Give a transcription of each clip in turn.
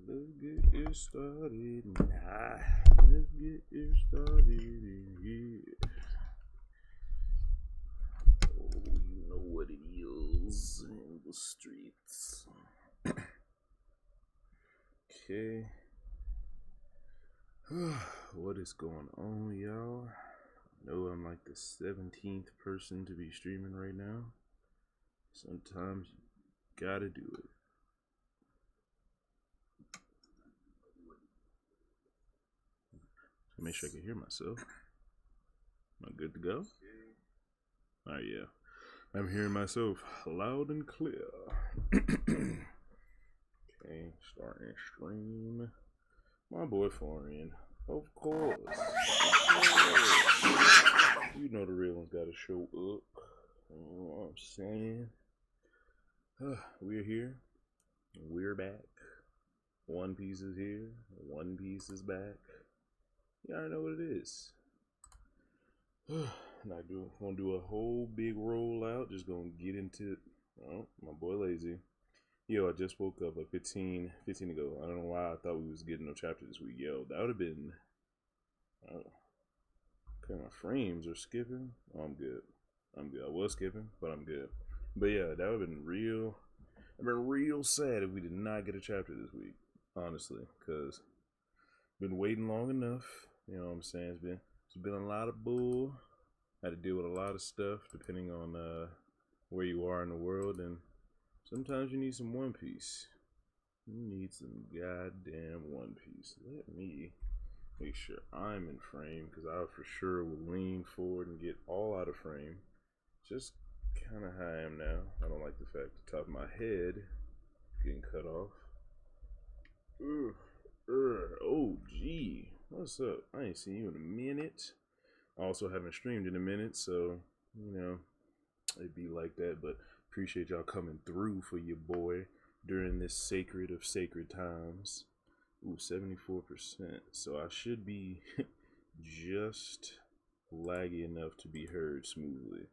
Let's get it started now. Let's get it started in here. Oh, you know what it is in the streets. Okay. What is going on, y'all? I know I'm like the 17th person to be streaming right now. Sometimes you gotta do it. So make sure I can hear myself. Am I good to go? Oh yeah. I'm hearing myself loud and clear. Okay, starting stream. My boy Florian. Of course. You know the real ones gotta show up. You know what I'm saying? We're here. We're back. One Piece is here. One Piece is back. You already know what it is. Not gonna do a whole big rollout. Just gonna get into it. Oh, my boy Lazy. Yo, I just woke up like 15 ago. I don't know why I thought we was getting no chapter this week. Yo, that would have been. Oh, okay, my frames are skipping. Oh, I'm good. I was skipping, but I'm good. But yeah, that would have been real. I've been real sad if we did not get a chapter this week. Honestly, because been waiting long enough. You know what I'm saying? It's been a lot of bull. Had to deal with a lot of stuff depending on where you are in the world, and sometimes you need some One Piece. You need some goddamn One Piece. Let me make sure I'm in frame, because I for sure will lean forward and get all out of frame. Just kind of how I am now. I don't like the fact the top of my head getting cut off. Oh, gee. What's up? I ain't seen you in a minute. I also haven't streamed in a minute, so, you know, it'd be like that, but appreciate y'all coming through for your boy during this sacred of sacred times. Ooh, 74%. So I should be just laggy enough to be heard smoothly.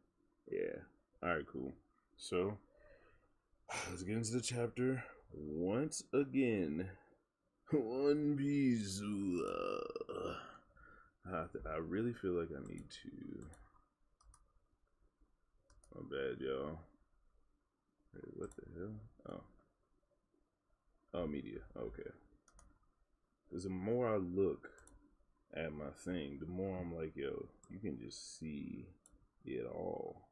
Yeah. Alright, cool. So, let's get into the chapter once again. One Piece. I really feel like I need to. My bad, y'all. Wait, what the hell? Oh, media. Okay. Because the more I look at my thing, the more I'm like, yo, you can just see it all.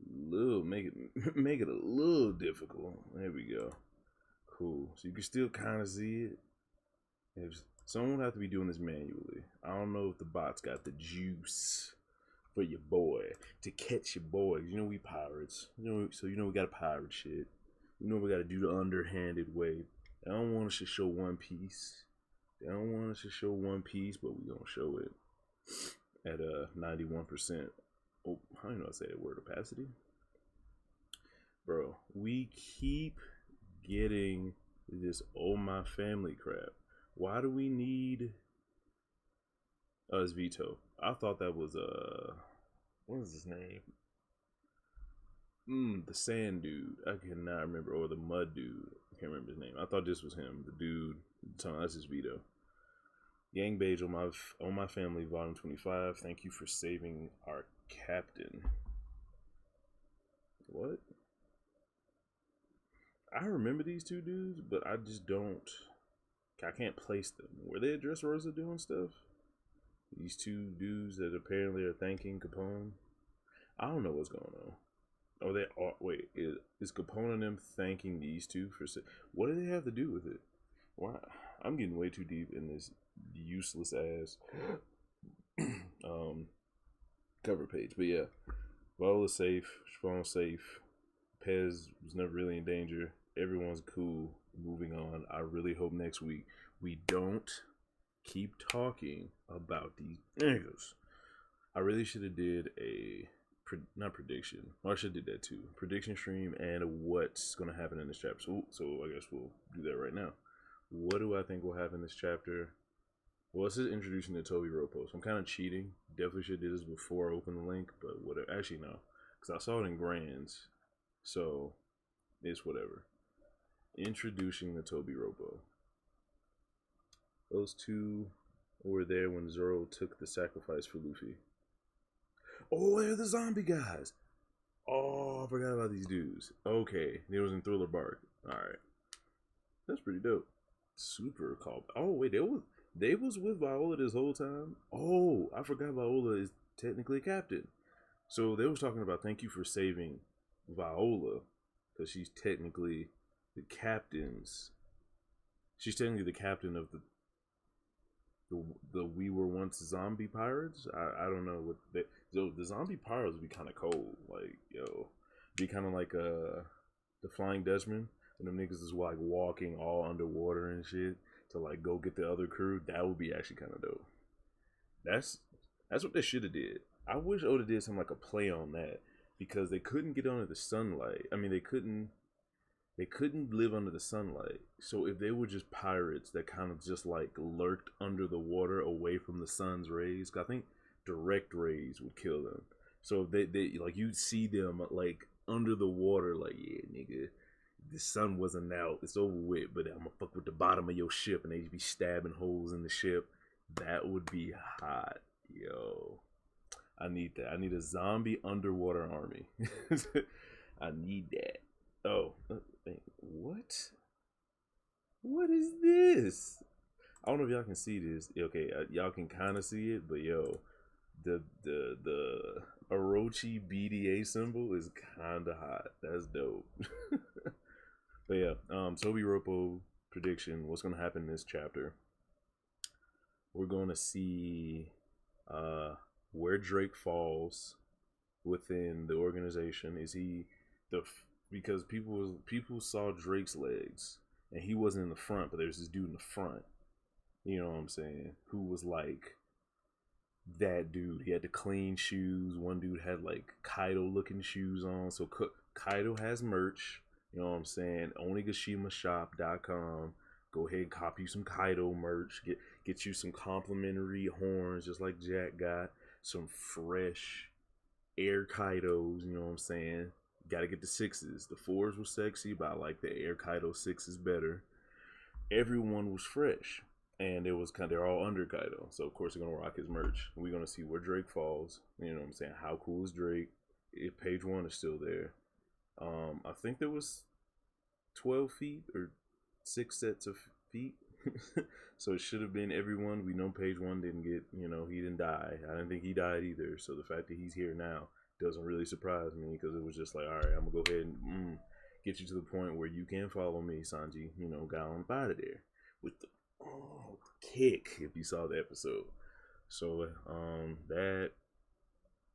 Make it a little difficult. There we go. Cool. So you can still kind of see it. If someone would have to be doing this manually. I don't know if the bots got the juice for your boy to catch your boys. You know we pirates. So you know we got to pirate shit. You know we got to do the underhanded way. They don't want us to show One Piece. They don't want us to show One Piece, but we gonna show it at 91%. Oh, I don't know how to say that word. Opacity, bro. We keep getting this "oh my family" crap. Why do we need us Veto? I thought that was what is his name? The sand dude. I cannot remember, or the mud dude. I can't remember his name. I thought this was him. The dude. That's his Veto. Yang Beige on my family, volume 25. Thank you for saving our captain. What? I remember these two dudes, but I just don't. I can't place them. Were they at Dressrosa doing stuff? These two dudes that apparently are thanking Capone. I don't know what's going on. Oh, they are. Wait, is Capone and them thanking these two for? What do they have to do with it? Why? I'm getting way too deep in this useless ass cover page. But yeah, Vola's safe. Spawn's safe. Pez was never really in danger. Everyone's cool. Moving on. I really hope next week we don't keep talking about these niggas. I really should have did a not prediction. Or I should have did that too. Prediction stream and what's gonna happen in this chapter. So I guess we'll do that right now. What do I think will happen in this chapter? Well, this is introducing the Toby Road post. I'm kind of cheating. Definitely should have did this before I opened the link, but whatever. Actually, no, because I saw it in Grands, so it's whatever. Introducing the Toby Ropo. Those two were there when Zoro took the sacrifice for Luffy. Oh, they're the zombie guys. Oh, I forgot about these dudes. Okay, they was in Thriller Bark. All right, that's pretty dope. Super called. Oh wait, they was with Viola this whole time. Oh, I forgot Viola is technically a captain. So they was talking about thank you for saving Viola because she's technically the captain's. She's technically the captain of the we were once zombie pirates. I don't know what they. So the zombie pirates would be kind of cold. Like be kind of like the Flying Dutchman. And them niggas is like walking all underwater and shit to like go get the other crew. That would be actually kind of dope. That's that's what they should have did. I wish Oda did something like a play on that because they couldn't get under the sunlight. I mean, they couldn't live under the sunlight. So if they were just pirates that kind of just like lurked under the water away from the sun's rays, I think direct rays would kill them. So if they like you'd see them like under the water, like yeah, nigga, the sun wasn't out. It's over with, but I'm gonna fuck with the bottom of your ship, and they be stabbing holes in the ship. That would be hot, yo. I need that. I need a zombie underwater army. I need that. Oh, what? What is this? I don't know if y'all can see this. Okay, y'all can kind of see it, but yo, the Orochi BDA symbol is kind of hot. That's dope. But yeah, Toby Ropo prediction. What's gonna happen in this chapter? We're gonna see where Drake falls within the organization. Is he the because people saw Drake's legs and he wasn't in the front, but there's this dude in the front. You know what I'm saying? Who was like that dude. He had the clean shoes. One dude had like Kaido looking shoes on. So Kaido has merch. You know what I'm saying? Onigashimashop.com. Go ahead and copy some Kaido merch. Get you some complimentary horns, just like Jack got. Some fresh Air Kaidos. You know what I'm saying? Got to get the sixes. The fours were sexy, but I like the Air Kaido sixes better. Everyone was fresh, and they're all under Kaido. So of course they're gonna rock his merch. We're gonna see where Drake falls. You know what I'm saying? How cool is Drake? If page 1 is still there. I think there was 12 feet or 6 sets of feet. So it should have been everyone. We know page 1 didn't get, he didn't die. I didn't think he died either. So the fact that he's here now doesn't really surprise me because it was just like, all right, I'm gonna go ahead and get you to the point where you can follow me, Sanji. Got on out of there with the kick if you saw the episode. So that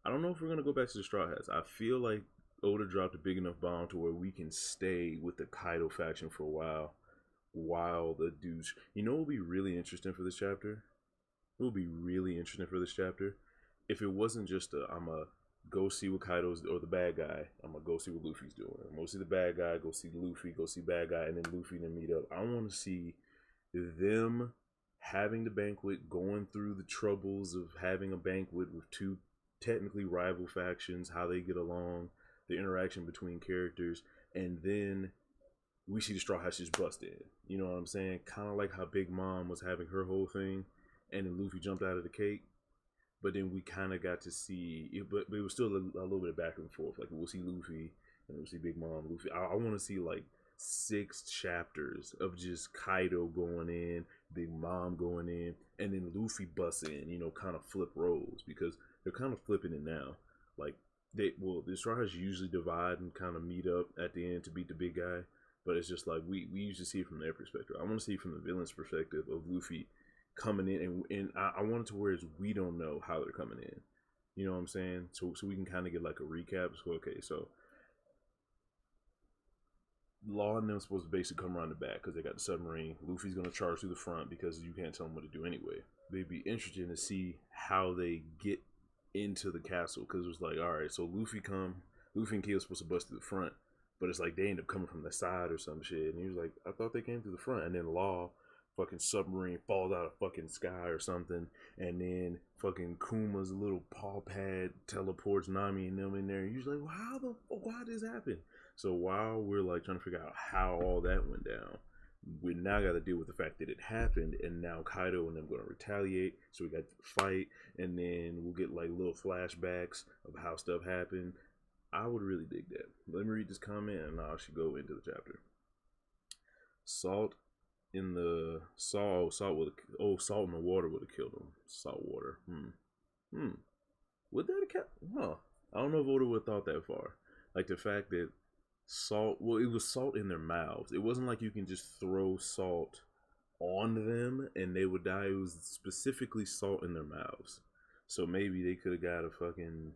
I don't know if we're gonna go back to the Straw Hats. I feel like Oda dropped a big enough bomb to where we can stay with the Kaido faction for a while the dudes. What would be really interesting for this chapter? It would be really interesting for this chapter if it wasn't just I'm a go see what Kaido's or the bad guy. I'm gonna go see what Luffy's doing. I'm gonna see the bad guy, go see Luffy, go see bad guy, and then Luffy and then meet up. I want to see them having the banquet, going through the troubles of having a banquet with two technically rival factions, how they get along, the interaction between characters, and then we see the Straw Hats just bust in. You know what I'm saying? Kind of like how Big Mom was having her whole thing, and then Luffy jumped out of the cake. But then we kind of got to see it, but it was still a little bit of back and forth. Like we'll see Luffy, and we'll see Big Mom, Luffy. I want to see like 6 chapters of just Kaido going in, Big Mom going in, and then Luffy busting in. Kind of flip roles because they're kind of flipping it now. Like the Straw Hats usually divide and kind of meet up at the end to beat the big guy, but it's just like we usually see it from their perspective. I want to see it from the villain's perspective of Luffy coming in, and I want it to where we don't know how they're coming in. You know what I'm saying? So we can kind of get like a recap. So okay, so Law and them supposed to basically come around the back because they got the submarine. Luffy's gonna charge through the front because you can't tell them what to do anyway. They'd be interested to see how they get into the castle because it was like, all right, so Luffy and Kill's supposed to bust through the front, but it's like they end up coming from the side or some shit. And he was like, I thought they came through the front, and then Law fucking submarine falls out of fucking sky or something, and then fucking Kuma's little paw pad teleports Nami and them in there. And you're like, well, why did this happen? So while we're like trying to figure out how all that went down, we now got to deal with the fact that it happened, and now Kaido and them going to retaliate. So we got to fight, and then we'll get like little flashbacks of how stuff happened. I would really dig that. Let me read this comment, and I should go into the chapter. Salt in the salt in the water would have killed him. Salt water. Would that have kept? Huh. I don't know if Oda would have thought that far. Like the fact that salt. Well, it was salt in their mouths. It wasn't like you can just throw salt on them and they would die. It was specifically salt in their mouths. So maybe they could have got a fucking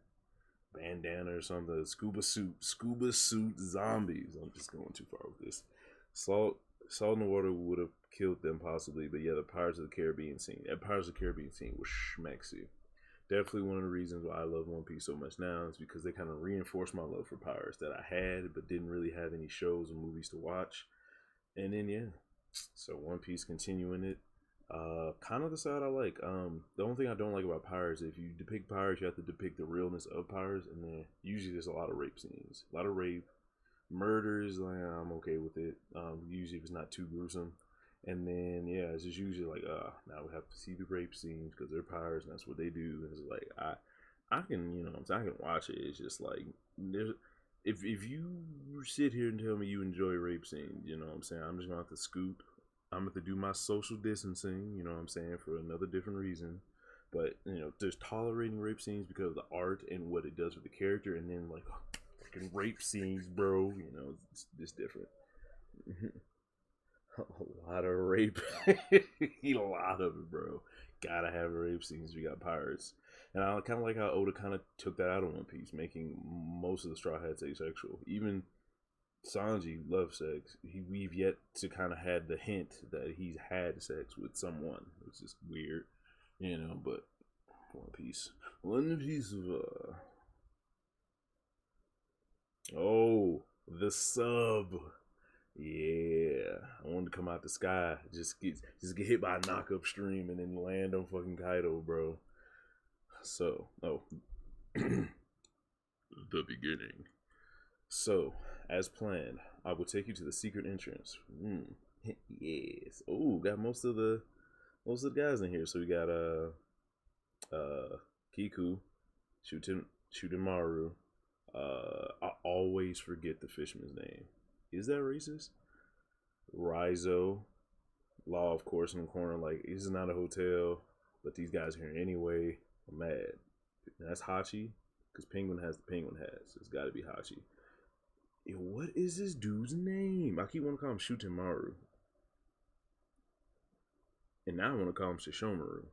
bandana or something. Scuba suit zombies. I'm just going too far with this. Salt in the water would have killed them possibly, but yeah, the Pirates of the Caribbean scene. That Pirates of the Caribbean scene was schmexy. Definitely one of the reasons why I love One Piece so much now is because they kind of reinforced my love for pirates that I had but didn't really have any shows or movies to watch. And then yeah, so One Piece continuing it. Kind of the side I like. The only thing I don't like about pirates, if you depict pirates, you have to depict the realness of pirates, and then usually there's a lot of rape scenes, a lot of rape, murders. Like I'm okay with it. Usually if it's not too gruesome. And then yeah, it's just usually like now we have to see the rape scenes because they're pirates and that's what they do. And it's like I can I can watch it. It's just like there's if you sit here and tell me you enjoy rape scenes, you know what I'm saying, I'm just gonna have to scoop. I'm gonna have to do my social distancing, you know what I'm saying, for another different reason. But there's tolerating rape scenes because of the art and what it does for the character, and then like freaking rape scenes, bro. It's different. A lot of rape. A lot of it, bro. Gotta have rape scenes. We got pirates. And I kind of like how Oda kind of took that out of One Piece, making most of the Straw Hats asexual. Even Sanji loves sex. We've yet to kind of had the hint that he's had sex with someone, which is weird, but One Piece. One Piece of, oh, the sub. Yeah, I wanted to come out the sky, just get hit by a knock-up stream and then land on fucking Kaido, bro. So, the beginning. So, as planned, I will take you to the secret entrance. Yes. Oh, got most of the guys in here. So we got Kiku, Shutemaru. I always forget the fisherman's name. Is that racist? Rizo, Law, of course, in the corner. Like, this is not a hotel, but these guys are here anyway. I'm mad. And that's Hachi, because Penguin has the penguin hat, so it's got to be Hachi. What is this dude's name? I keep wanting to call him Shutemaru, and now I want to call him Shishomaru.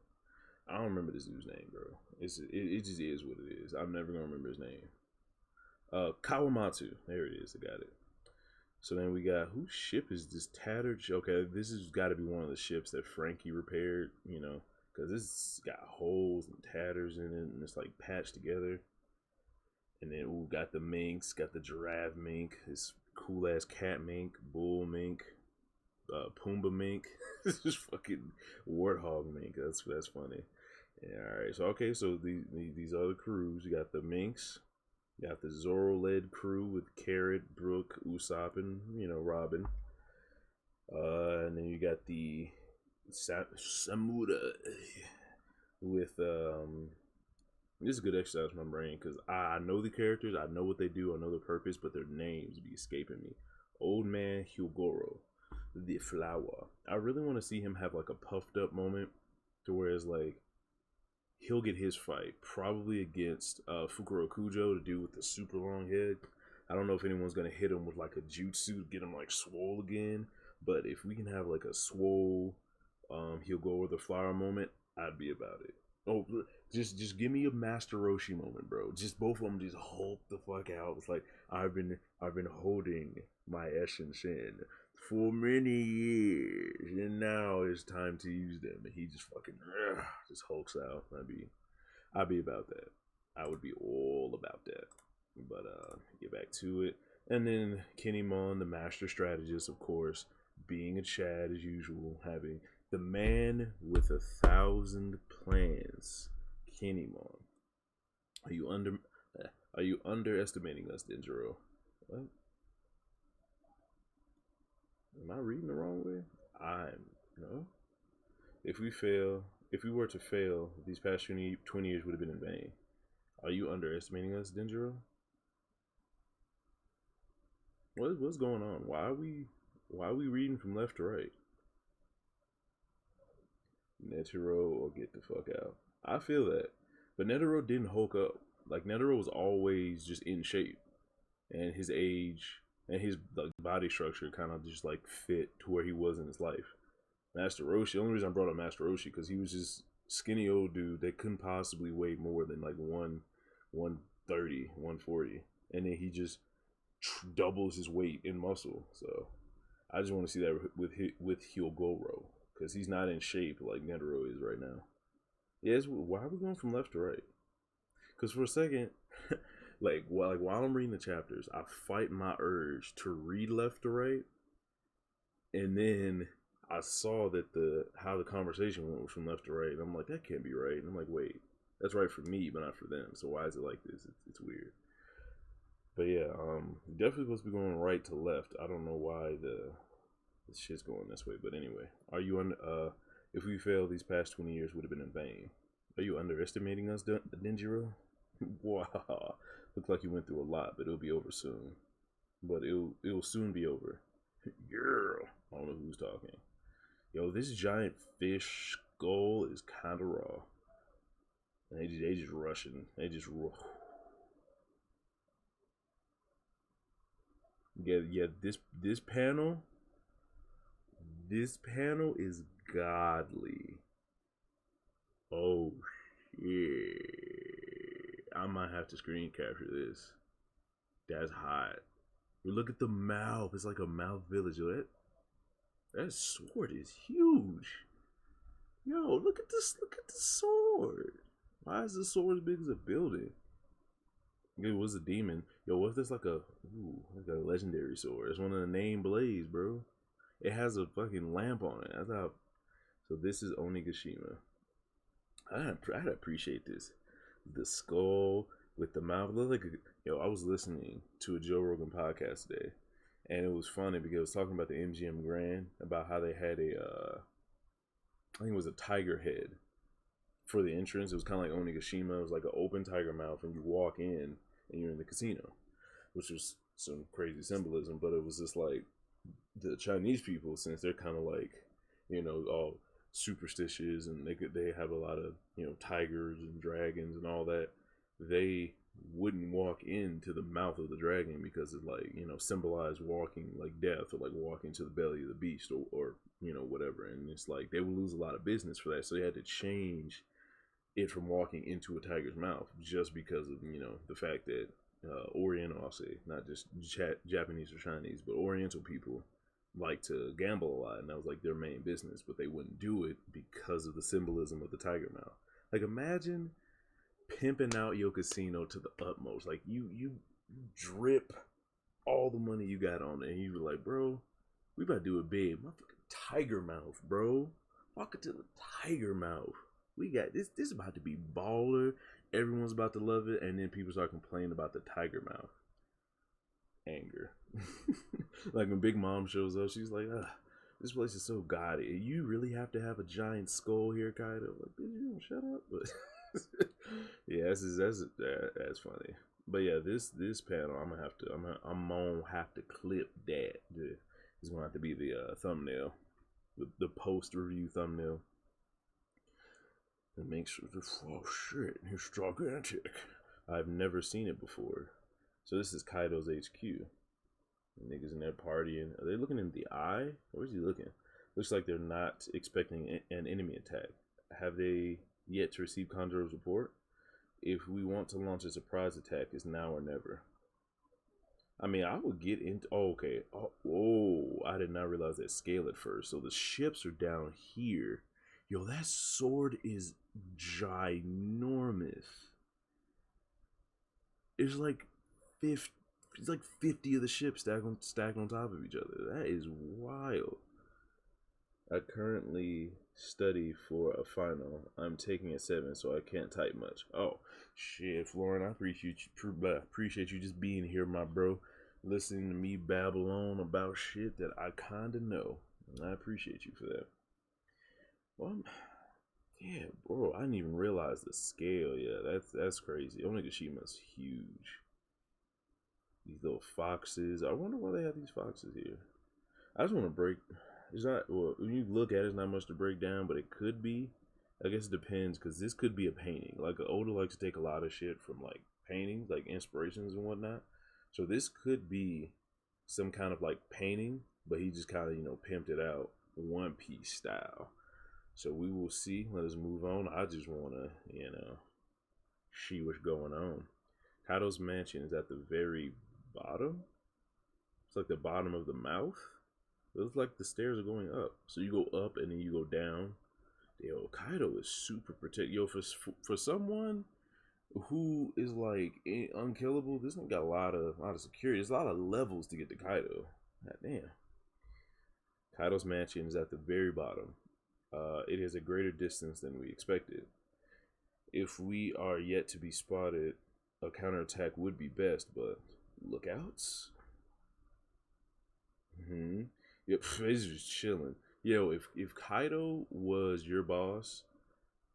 I don't remember this dude's name, bro. It just is what it is. I'm never gonna remember his name. Kawamatsu. There it is. I got it. So then we got, whose ship is this tattered? Okay, this has got to be one of the ships that Frankie repaired, because this got holes and tatters in it, and it's like patched together. And then got the minks, got the giraffe mink, this cool ass cat mink, bull mink, Pumbaa mink. This is fucking warthog mink. That's funny. Yeah, all right. So okay, so these other crews, you got the minks. You got the Zoro-led crew with Carrot, Brook, Usopp, and Robin. And then you got the Samurai with this is a good exercise for my brain because I know the characters, I know what they do, I know their purpose, but their names be escaping me. Old Man Hyogoro, the flower. I really want to see him have like a puffed up moment to where it's like he'll get his fight probably against Fukuro Kujo, the dude with the super long head. I don't know if anyone's gonna hit him with like a jutsu to get him like swole again, but if we can have like a swole he'll go over the flower moment, I'd be about it. Oh, just give me a Master Roshi moment, bro. Just both of them just hulk the fuck out. It's like I've been holding my essence in for many years, and now it's time to use them. And he just fucking just hulks out. I'd be about that. I would be all about that. But get back to it. And then Kinemon, the master strategist, of course, being a Chad as usual, having The man with 1,000 plans. Kinemon. Are you under? Are you underestimating us, Denjiro? What? Am I reading the wrong way? I'm no. If we were to fail, these past 20 years would have been in vain. Are you underestimating us, Denjiro? What's going on? Why are we reading from left to right? Netero or get the fuck out. I feel that. But Netero didn't hulk up. Like Netero was always just in shape. And his age and his like body structure kind of just like fit to where he was in his life. Master Roshi, the only reason I brought up Master Roshi because he was just skinny old dude that couldn't possibly weigh more than like 130, 140. And then he just doubles his weight in muscle. So I just want to see that with Hyogoro because he's not in shape like Netero is right now. Yes, why are we going from left to right? Because for a second, while I'm reading the chapters, I fight my urge to read left to right, and then I saw that how the conversation went was from left to right, and I'm like, that can't be right. And I'm like, wait, that's right for me, but not for them. So why is it like this? It's weird. But yeah, definitely supposed to be going right to left. I don't know why the shit's going this way, but anyway, are you if we fail, these past 20 years would have been in vain. Are you underestimating us, Denjiro? Wow, looks like you went through a lot, but it'll be over soon. But it'll soon be over. Girl, I don't know who's talking. Yo, this giant fish skull is kind of raw. And they just rushing. They just yeah. This panel is godly. Oh shit! I might have to screen capture this. That's hot. Look at the mouth. It's like a mouth village. That sword is huge. Yo, look at this. Look at the sword. Why is the sword as big as a building? It was a demon. Yo, what if there's like a legendary sword? It's one of the name blades, bro. It has a fucking lamp on it. So this is Onigashima. I'd appreciate this. The skull with the mouth. Yo, I was listening to a Joe Rogan podcast today, and it was funny because it was talking about the MGM Grand, about how they had I think it was a tiger head for the entrance. It was kind of like Onigashima. It was like an open tiger mouth, and you walk in, and you're in the casino, which was some crazy symbolism. But it was just like the Chinese people, since they're kind of like, all superstitious, and they have a lot of tigers and dragons and all that. They wouldn't walk into the mouth of the dragon because it like symbolized walking like death, or like walking to the belly of the beast, or whatever. And it's like they would lose a lot of business for that, so they had to change it from walking into a tiger's mouth just because of the fact that Oriental, I'll say, not just Japanese or Chinese, but Oriental people like to gamble a lot, and that was like their main business, but they wouldn't do it because of the symbolism of the tiger mouth. Like, imagine pimping out your casino to the utmost. Like, you drip all the money you got on it, and you were like, bro, we about to do it big. Motherfucking tiger mouth, bro. Walk into the tiger mouth. We got this. This is about to be baller. Everyone's about to love it, and then people start complaining about the tiger mouth. Anger. Like when Big Mom shows up, she's like, this place is so gaudy. You really have to have a giant skull here, Kaido. Like, bitch, you don't shut up. But yeah, that's funny. But yeah, this panel, I'm gonna have to clip that. It's gonna have to be the thumbnail, the post review thumbnail. And make sure oh shit, he's gigantic. I've never seen it before. So this is Kaido's HQ. The niggas in there partying. Are they looking in the eye? Where's he looking? Looks like they're not expecting an enemy attack. Have they yet to receive Kanjuro's report? If we want to launch a surprise attack, it's now or never. I mean, I would get into... Oh, okay. Oh, I did not realize that scale at first. So the ships are down here. Yo, that sword is ginormous. It's like 50 of the ships stacked on top of each other. That is wild. I currently study for a final. I'm taking a 7, so I can't type much. Oh, shit, Florin, I appreciate you just being here, my bro. Listening to me babble on about shit that I kinda know. I appreciate you for that. Well, yeah, bro, I didn't even realize the scale. Yeah, that's crazy. Onigashima huge. These little foxes. I wonder why they have these foxes here. I just want to break. It's not, well, when you look at it, it's not much to break down, but it could be. I guess it depends, because this could be a painting. Like, Oda likes to take a lot of shit from, like, paintings, like inspirations and whatnot. So this could be some kind of, like, painting, but he just kind of, pimped it out One Piece style. So we will see. Let us move on. I just want to, see what's going on. Kaido's mansion is at the very bottom. It's like the bottom of the mouth. It looks like the stairs are going up. So you go up and then you go down. Yo, Kaido is super protected. Yo, for someone who is like unkillable, this one got a lot of security. There's a lot of levels to get to Kaido. God damn. Kaido's mansion is at the very bottom. It is a greater distance than we expected. If we are yet to be spotted, a counterattack would be best, but lookouts? Yep, he's just chilling. Yo, if Kaido was your boss,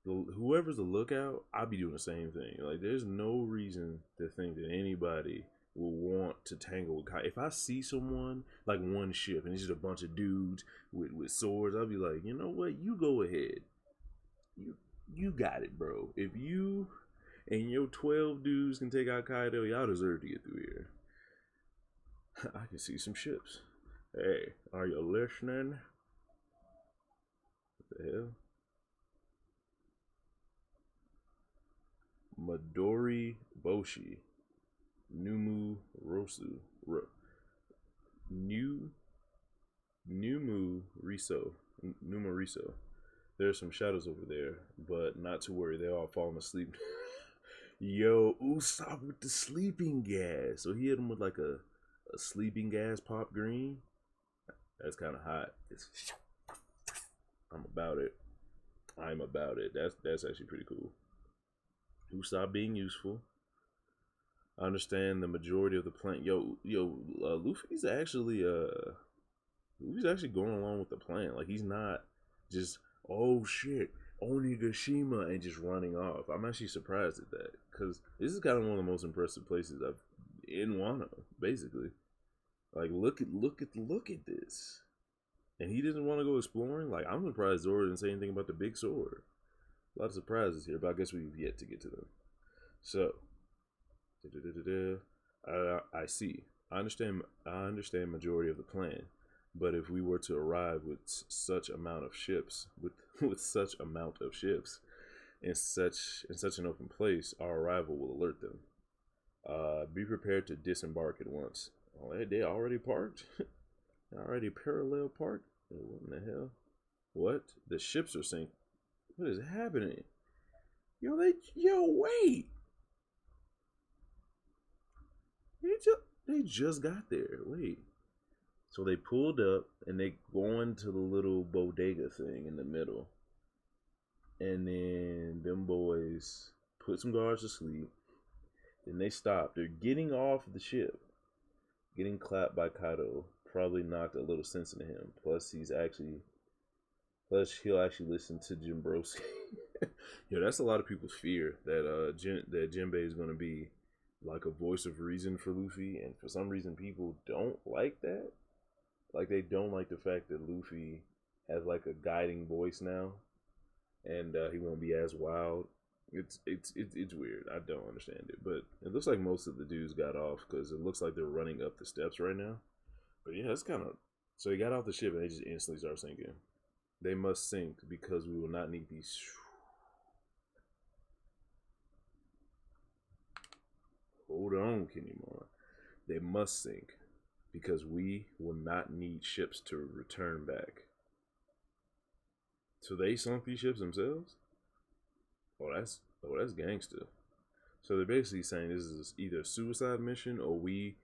whoever's the lookout, I'd be doing the same thing. Like, there's no reason to think that anybody will want to tangle with Kaido. If I see someone, like one ship, and it's just a bunch of dudes with swords, I'll be like, you know what? You go ahead. You got it, bro. If you and your 12 dudes can take out Kaido, y'all deserve to get through here. I can see some ships. Hey, are you listening? What the hell? Midori Boshi. Numu Rosu. Numu Riso. Numa Riso. There's some shadows over there, but not to worry, they're all falling asleep. Yo, Usopp with the sleeping gas. So he hit him with like a sleeping gas pop green. That's kind of hot. I'm about it. I'm about it. That's actually pretty cool. Usopp being useful. I understand the majority of the plan. Luffy's actually going along with the plan. Like, he's not just, oh shit, Onigashima, and just running off. I'm actually surprised at that, because this is kind of one of the most impressive places in Wano, basically. Like, look at this. And he didn't want to go exploring. Like, I'm surprised Zoro didn't say anything about the big sword. A lot of surprises here, but I guess we've yet to get to them. So, I see. I understand majority of the plan, but if we were to arrive with such amount of ships, with such amount of ships in such an open place, our arrival will alert them. Be prepared to disembark at once. Oh, they already parked? Already parallel parked? What in the hell? What? The ships are sinking. What is happening? Yo, wait! They just got there. Wait. So they pulled up and they going to the little bodega thing in the middle. And then them boys put some guards to sleep. Then they stopped. They're getting off the ship. Getting clapped by Kaido probably knocked a little sense into him. Plus he'll actually listen to Jimbroski. Yo, that's a lot of people's fear that Jinbei is gonna be like a voice of reason for Luffy, and for some reason people don't like that. Like, they don't like the fact that Luffy has like a guiding voice now, and he won't be as wild. It's weird. I don't understand it, but it looks like most of the dudes got off, because it looks like they're running up the steps right now. But yeah, it's kind of, so they got off the ship and they just instantly start sinking. They must sink because we will not need these. Hold on, Kinemon. They must sink because we will not need ships to return back. So they sunk these ships themselves? Oh, that's gangster. So they're basically saying this is either a suicide mission, or we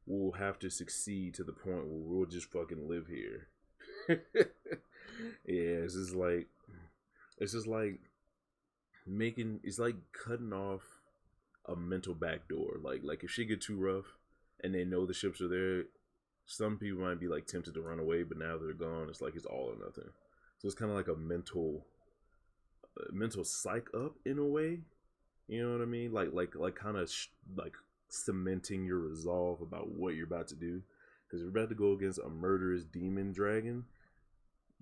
will have to succeed to the point where we'll just fucking live here. Yeah, it's just like making it's like cutting off a mental back door. Like if shit get too rough and they know the ships are there, some people might be like tempted to run away, but now they're gone. It's like it's all or nothing. So it's kind of like a mental psych up in a way. You know what I mean? Like kind of like cementing your resolve about what you're about to do. Because if you're about to go against a murderous demon dragon,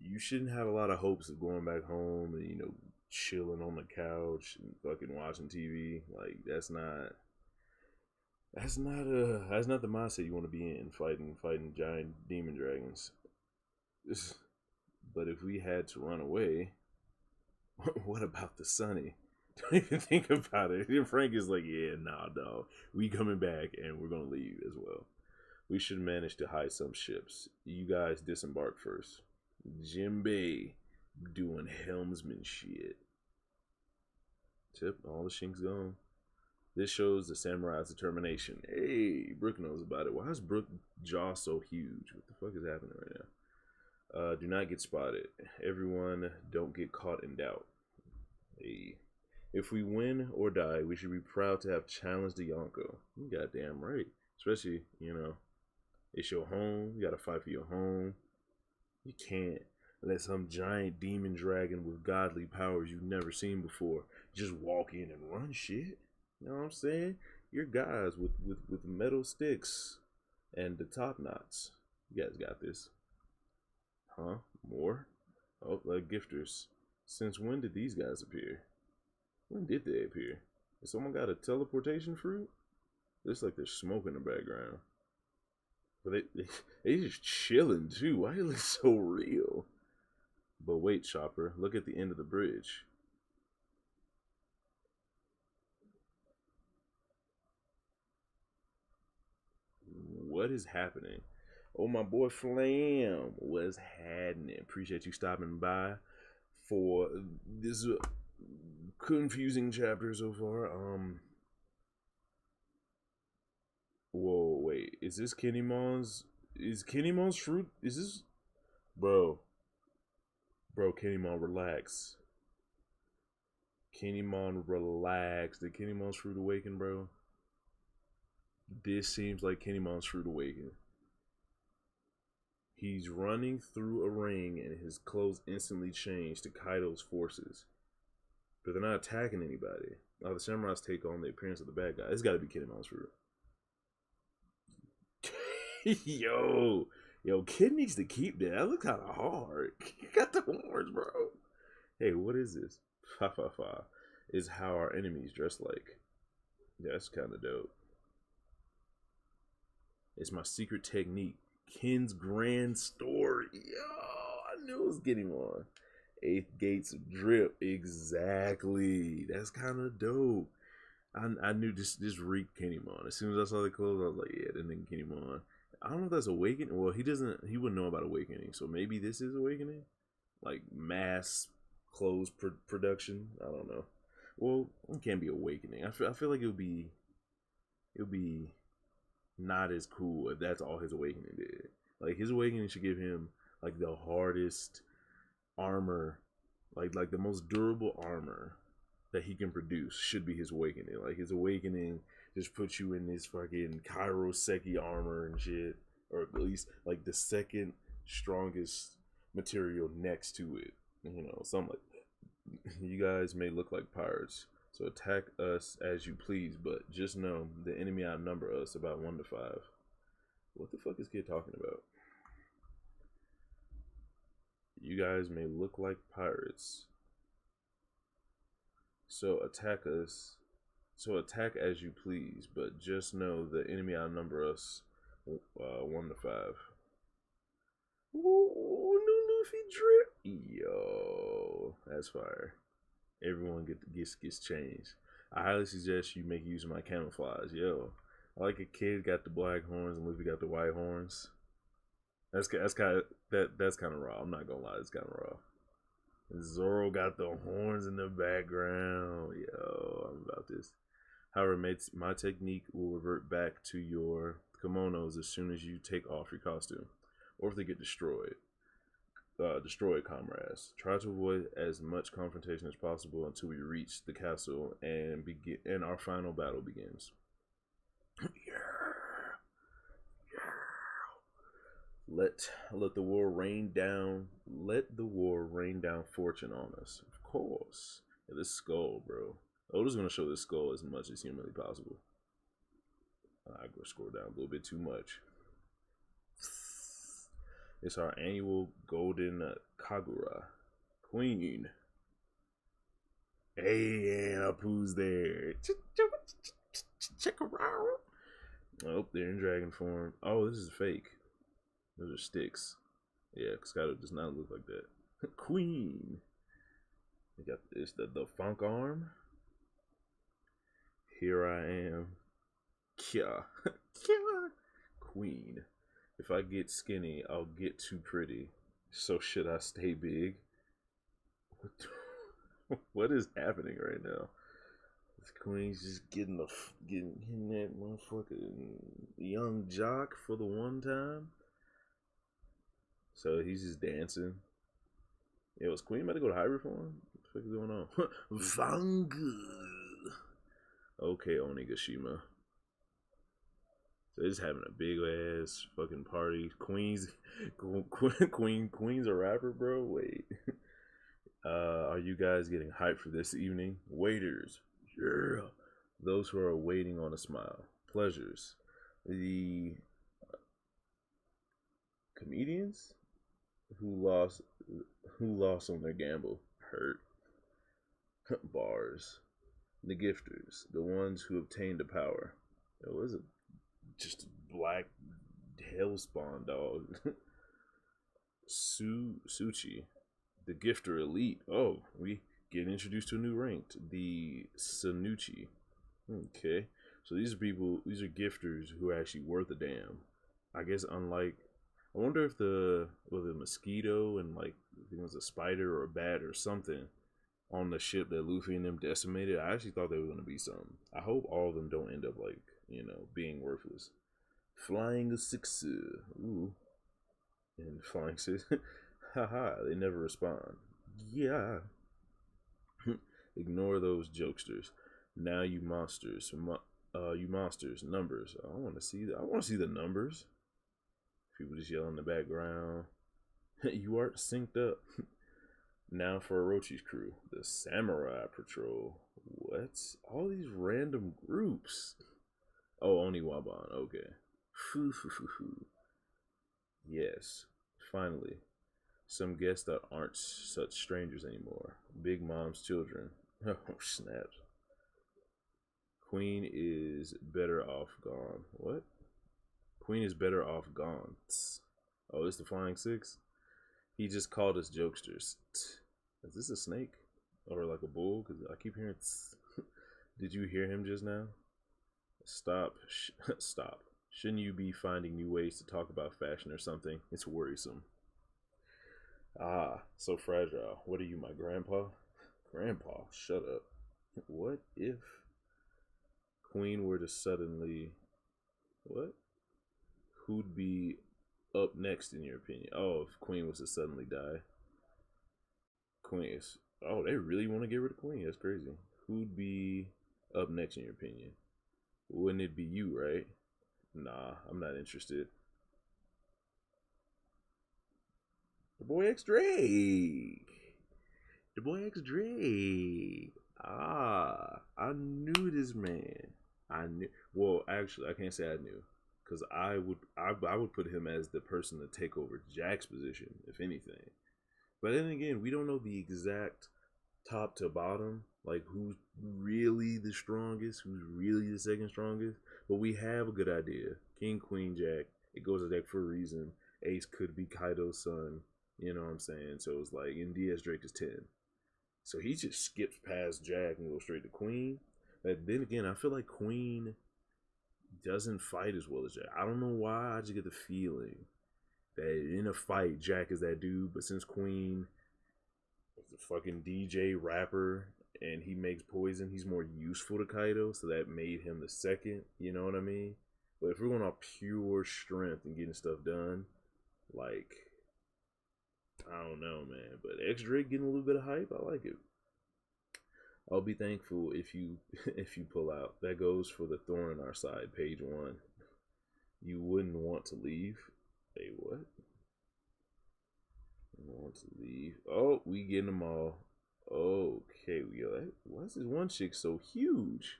you shouldn't have a lot of hopes of going back home and chilling on the couch and fucking watching TV. Like that's not the mindset you want to be in fighting giant demon dragons. But if we had to run away, what about the Sunny? Don't even think about it. And Frank is like, yeah, nah, dog. We coming back and we're gonna leave as well. We should manage to hide some ships. You guys disembark first. Jimbei doing helmsman shit. Tip, all the shinks gone. This shows the samurai's determination. Hey, Brooke knows about it. Why is Brooke jaw so huge? What the fuck is happening right now? Do not get spotted. Everyone, don't get caught in doubt. Hey. If we win or die, we should be proud to have challenged the Yonko. You goddamn right. Especially, it's your home. You gotta fight for your home. You can't let some giant demon dragon with godly powers you've never seen before just walk in and run shit. You know what I'm saying? You're guys with metal sticks and the top knots. You guys got this. Huh? More? Oh, like gifters. Since when did these guys appear? When did they appear? Has someone got a teleportation fruit? Looks like there's smoke in the background. But they just chilling too. Why do they look so real? But wait, Chopper, look at the end of the bridge. What is happening? Oh, my boy Flam, what's happening? Appreciate you stopping by for this confusing chapter so far. Whoa, wait, is this Kenny Mon's? Is Kenny Mon's fruit? Is this, bro? Bro, Kenny Mon, relax. Kenny Mon, relax. Did Kenny Mon's fruit awaken, bro? This seems like Kenny Mon's fruit awaken. He's running through a ring and his clothes instantly change to Kaido's forces. But they're not attacking anybody. Now the samurais take on the appearance of the bad guy. It's gotta be Kenny Mon's fruit. yo, Kid needs to keep that. That looks kind of hard. You got the horns, bro. Hey, what is this? Fa fa fa is how our enemies dress like. Yeah, that's kind of dope. It's my secret technique. Ken's grand story. Yo, I knew it was getting on. Eighth gates drip. Exactly. That's kind of dope. I knew this reeked Kenny Mon. As soon as I saw the clothes, I was like, yeah, that nigga Kenny Mon. I don't know if that's awakening. Well, he wouldn't know about awakening. So maybe this is awakening, like mass clothes production. I don't know. Well, it can't be awakening. I feel like it would be not as cool if that's all his awakening did. Like his awakening should give him like the hardest armor, like the most durable armor that he can produce should be his awakening. Like his awakening just puts you in this fucking Kairoseki armor and shit, or at least like the second strongest material next to it. Something like you guys may look like pirates, so attack us as you please, but just know the enemy outnumber us about 1 to 5. What the fuck is kid talking about? You guys may look like pirates, so attack us. So attack as you please, but just know the enemy outnumber us 1 to 5. Ooh, new Luffy drip. Yo, that's fire. Everyone gets changed. I highly suggest you make use of my camouflage. Yo, I like a kid got the black horns and Luffy got the white horns. That's kind of raw. I'm not gonna lie, it's kind of raw. And Zoro got the horns in the background. Yo, I'm about this. However, my technique will revert back to your kimonos as soon as you take off your costume, or if they get destroyed. destroy comrades. Try to avoid as much confrontation as possible until we reach the castle and our final battle begins. Yeah. Let the war rain down. Let the war rain down fortune on us. Of course. Yeah, this skull, bro. Oda's gonna show this skull as much as humanly possible. I go scroll down a little bit too much. It's our annual golden Kagura Queen. Hey, Apu's there. Check around. Oh, they're in dragon form. Oh, this is fake. Those are sticks. Yeah, Kaido does not look like that. Queen. We got this, the funk arm. Here I am. Kya. Kya. Queen. If I get skinny, I'll get too pretty. So should I stay big? What is happening right now? This Queen's just getting that motherfucking young jock for the one time. So he's just dancing. Yo, is Queen about to go to hybrid form? What the fuck is going on? Vangu. Okay, Onigashima. So they're just having a big ass fucking party. Queen's a rapper, bro. Wait. Are you guys getting hyped for this evening? Waiters. Yeah. Those who are waiting on a smile. Pleasures. The comedians who lost on their gamble. Hurt. Bars. The gifters. The ones who obtained the power. It was just a black hellspawn dog. Suchi. The gifter elite. Oh, we get introduced to a new rank. The Sanuchi. Okay. So these are gifters who are actually worth a damn. I guess unlike, I wonder if the mosquito and like I think it was a spider or a bat or something on the ship that Luffy and them decimated. I actually thought they were gonna be something. I hope all of them don't end up like, being worthless. Flying a six. Ooh. And flying six. Haha, they never respond. Yeah. Ignore those jokesters. Now you monsters. You monsters. Numbers. I want to see the numbers. People just yell in the background. You aren't synced up. Now for Orochi's crew. The Samurai Patrol. What? All these random groups. Oh, only Waban. Okay. Yes. Finally. Some guests that aren't such strangers anymore. Big Mom's children. Oh, snaps. Queen is better off gone. What? Queen is better off gone. Oh, it's the Flying Six? He just called us jokesters. Is this a snake? Or like a bull? Because I keep hearing Did you hear him just now? Stop. Stop. Shouldn't you be finding new ways to talk about fashion or something? It's worrisome. Ah, so fragile. What are you, my grandpa? Grandpa, shut up. What if Queen were to suddenly... What? Who'd be up next in your opinion? Oh, if Queen was to suddenly die. Queen is... Oh, they really want to get rid of Queen. That's crazy. Who'd be up next in your opinion? Wouldn't it be you, right? Nah, I'm not interested. The boy X Drake. The boy X Drake. Ah, I knew this man. I knew. Well, actually, I can't say I knew, because I would put him as the person to take over Jack's position, if anything. But then again, we don't know the exact top to bottom, like who's really the strongest, who's really the second strongest. But we have a good idea. King, Queen, Jack. It goes to Jack for a reason. Ace could be Kaido's son. You know what I'm saying? So it's like, and DS Drake is 10. So he just skips past Jack and goes straight to Queen. But then again, I feel like Queen doesn't fight as well as Jack. I don't know why. I just get the feeling that in a fight, Jack is that dude. But since Queen is a fucking DJ rapper and he makes poison, he's more useful to Kaido. So that made him the second. You know what I mean? But if we're going off pure strength and getting stuff done, like... I don't know, man. But X Drake getting a little bit of hype. I like it. I'll be thankful if you if you pull out. That goes for the thorn in our side, page 1. You wouldn't want to leave. Hey, what? Want to leave? Oh, we getting them all. Okay, yo, why is this one chick so huge?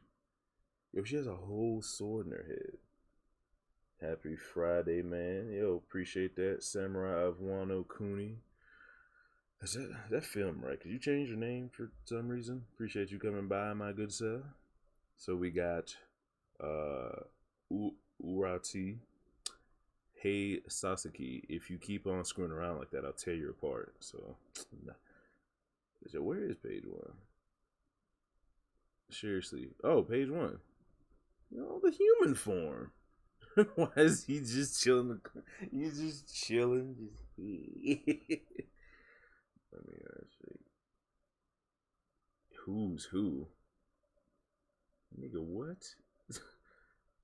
Yo, she has a whole sword in her head. Happy Friday, man. Yo, appreciate that. Samurai of Wano Kuni. Is that film, right? Could you change your name for some reason? Appreciate you coming by, my good sir. So we got Urati. Hey Sasaki, if you keep on screwing around like that, I'll tear you apart. So, where is page 1? Seriously. Oh, page 1. The human form. Why is he just chilling? He's just chilling. Let me see. Who's who? Nigga, what?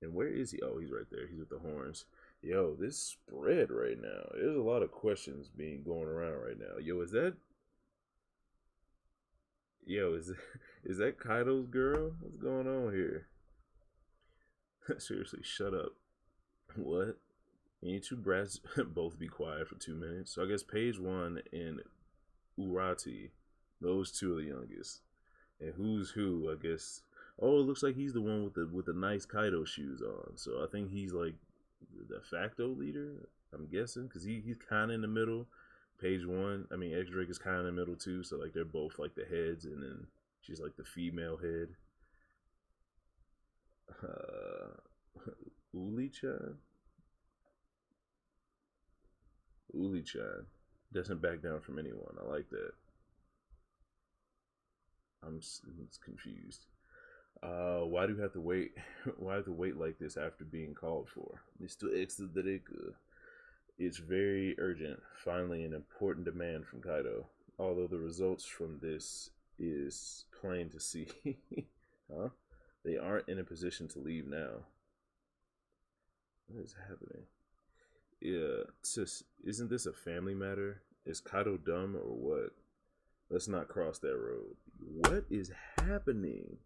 And where is he? Oh, he's right there. He's with the horns. Yo, this spread right now. There's a lot of questions being going around right now. Yo, is that? Yo, is that Kaido's girl? What's going on here? Seriously, shut up. What? You two brats both be quiet for 2 minutes. So I guess page 1 and Urati, those two are the youngest. And who's who? I guess. Oh, it looks like he's the one with the nice Kaido shoes on. So I think he's like the facto leader. I'm guessing because he's kind of in the middle. Page 1. I mean, X Drake is kind of in the middle too. So like they're both like the heads, and then she's like the female head. Uli-chan? Uli-chan doesn't back down from anyone. I like that. I'm confused. Why do you have to wait? Why have to wait like this after being called for? Mr. X Drake. It's very urgent. Finally, an important demand from Kaido. Although the results from this is plain to see. Huh? They aren't in a position to leave now. What is happening? Yeah, isn't this a family matter? Is Kaido dumb or what? Let's not cross that road. What is happening?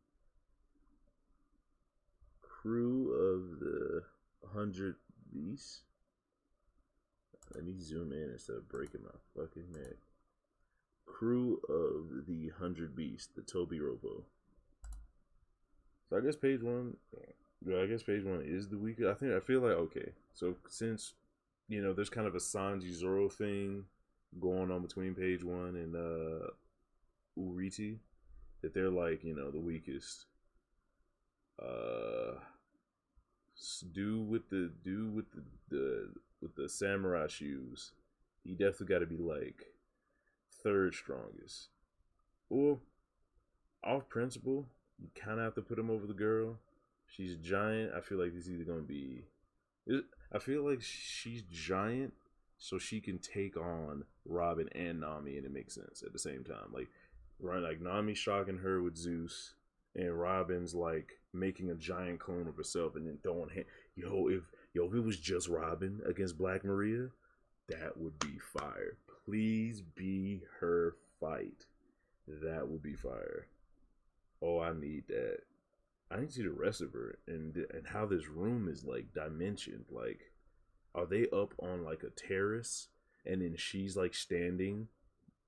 Crew of the 100 Beasts? Let me zoom in instead of breaking my fucking neck. Crew of the 100 Beasts, the Toby Robo. So I guess page 1. I guess page 1 is the weakest. I feel like okay. So since there's kind of a Sanji Zoro thing going on between page 1 and Uriti, that they're like the weakest. Dude with the samurai shoes, he definitely got to be like 3rd strongest. Or off principle, you kind of have to put him over the girl. She's giant. I feel like it's either gonna be. I feel like she's giant, so she can take on Robin and Nami, and it makes sense at the same time. Like, right, like Nami's shocking her with Zeus, and Robin's like making a giant clone of herself, and then throwing if it was just Robin against Black Maria, that would be fire. Please be her fight. That would be fire. Oh, I need that. I need to see the rest of her and how this room is like dimensioned. Like, are they up on like a terrace and then she's like standing,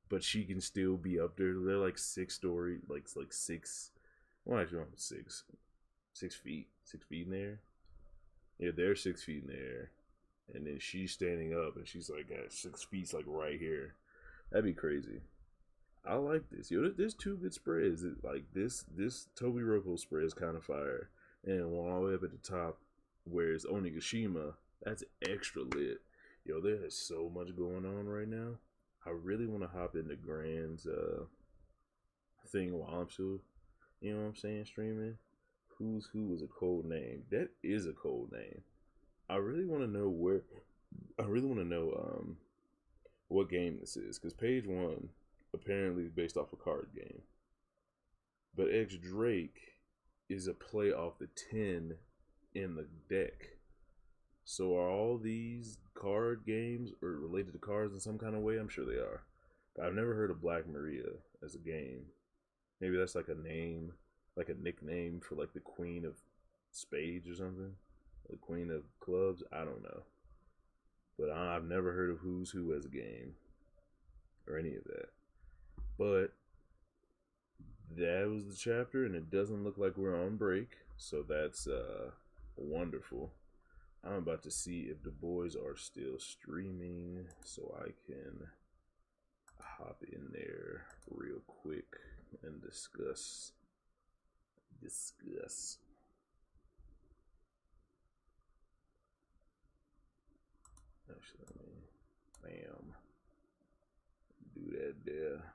but she can still be up there? They're like 6-story, like 6. Well, actually, 6 feet, 6 feet in there. Yeah, they're 6 feet in there, and then she's standing up and she's like at 6 feet, like right here. That'd be crazy. I like this. There's 2 good spreads. Like this Toby Ropo spread is kind of fire, and one all the way up at the top where it's Onigashima, that's extra lit. There is so much going on right now. I really want to hop into Grand's thing while I'm still, you know what I'm saying, streaming. Who's Who is a cold name. That is a cold name. I really want to know what game this is, because page 1 apparently based off a card game. But X Drake is a play off the 10 in the deck. So are all these card games or related to cards in some kind of way. I'm sure they are. But I've never heard of Black Maria as a game. Maybe that's like a name, like a nickname for like the Queen of Spades or something. The Queen of Clubs. I don't know. But I've never heard of Who's Who as a game or any of that. But that was the chapter, and it doesn't look like we're on break, so that's wonderful. I'm about to see if the boys are still streaming so I can hop in there real quick and discuss. Actually, let me do that there.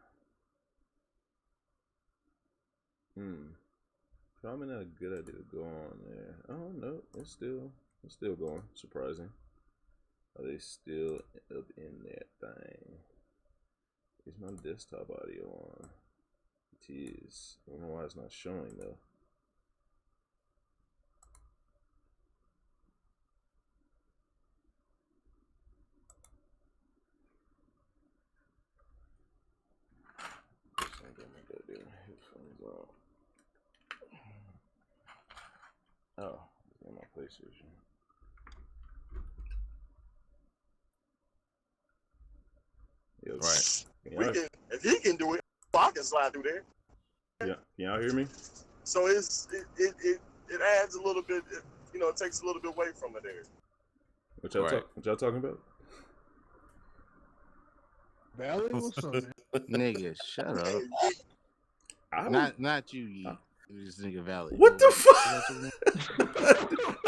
Probably not a good idea to go on there. Oh no, it's still going. Surprising. Are they still up in that thing? Is my desktop audio on? It is. I don't know why it's not showing though. Oh, it's on my PlayStation. Yo, Right. We can, if he can do it, I can slide through there. Yeah, can y'all hear me? So it adds a little bit, it takes a little bit away from it there. What y'all talking about? Valley, what's up, man? Nigga, shut up. Not you, Yeet. This nigga Valley. What the fuck?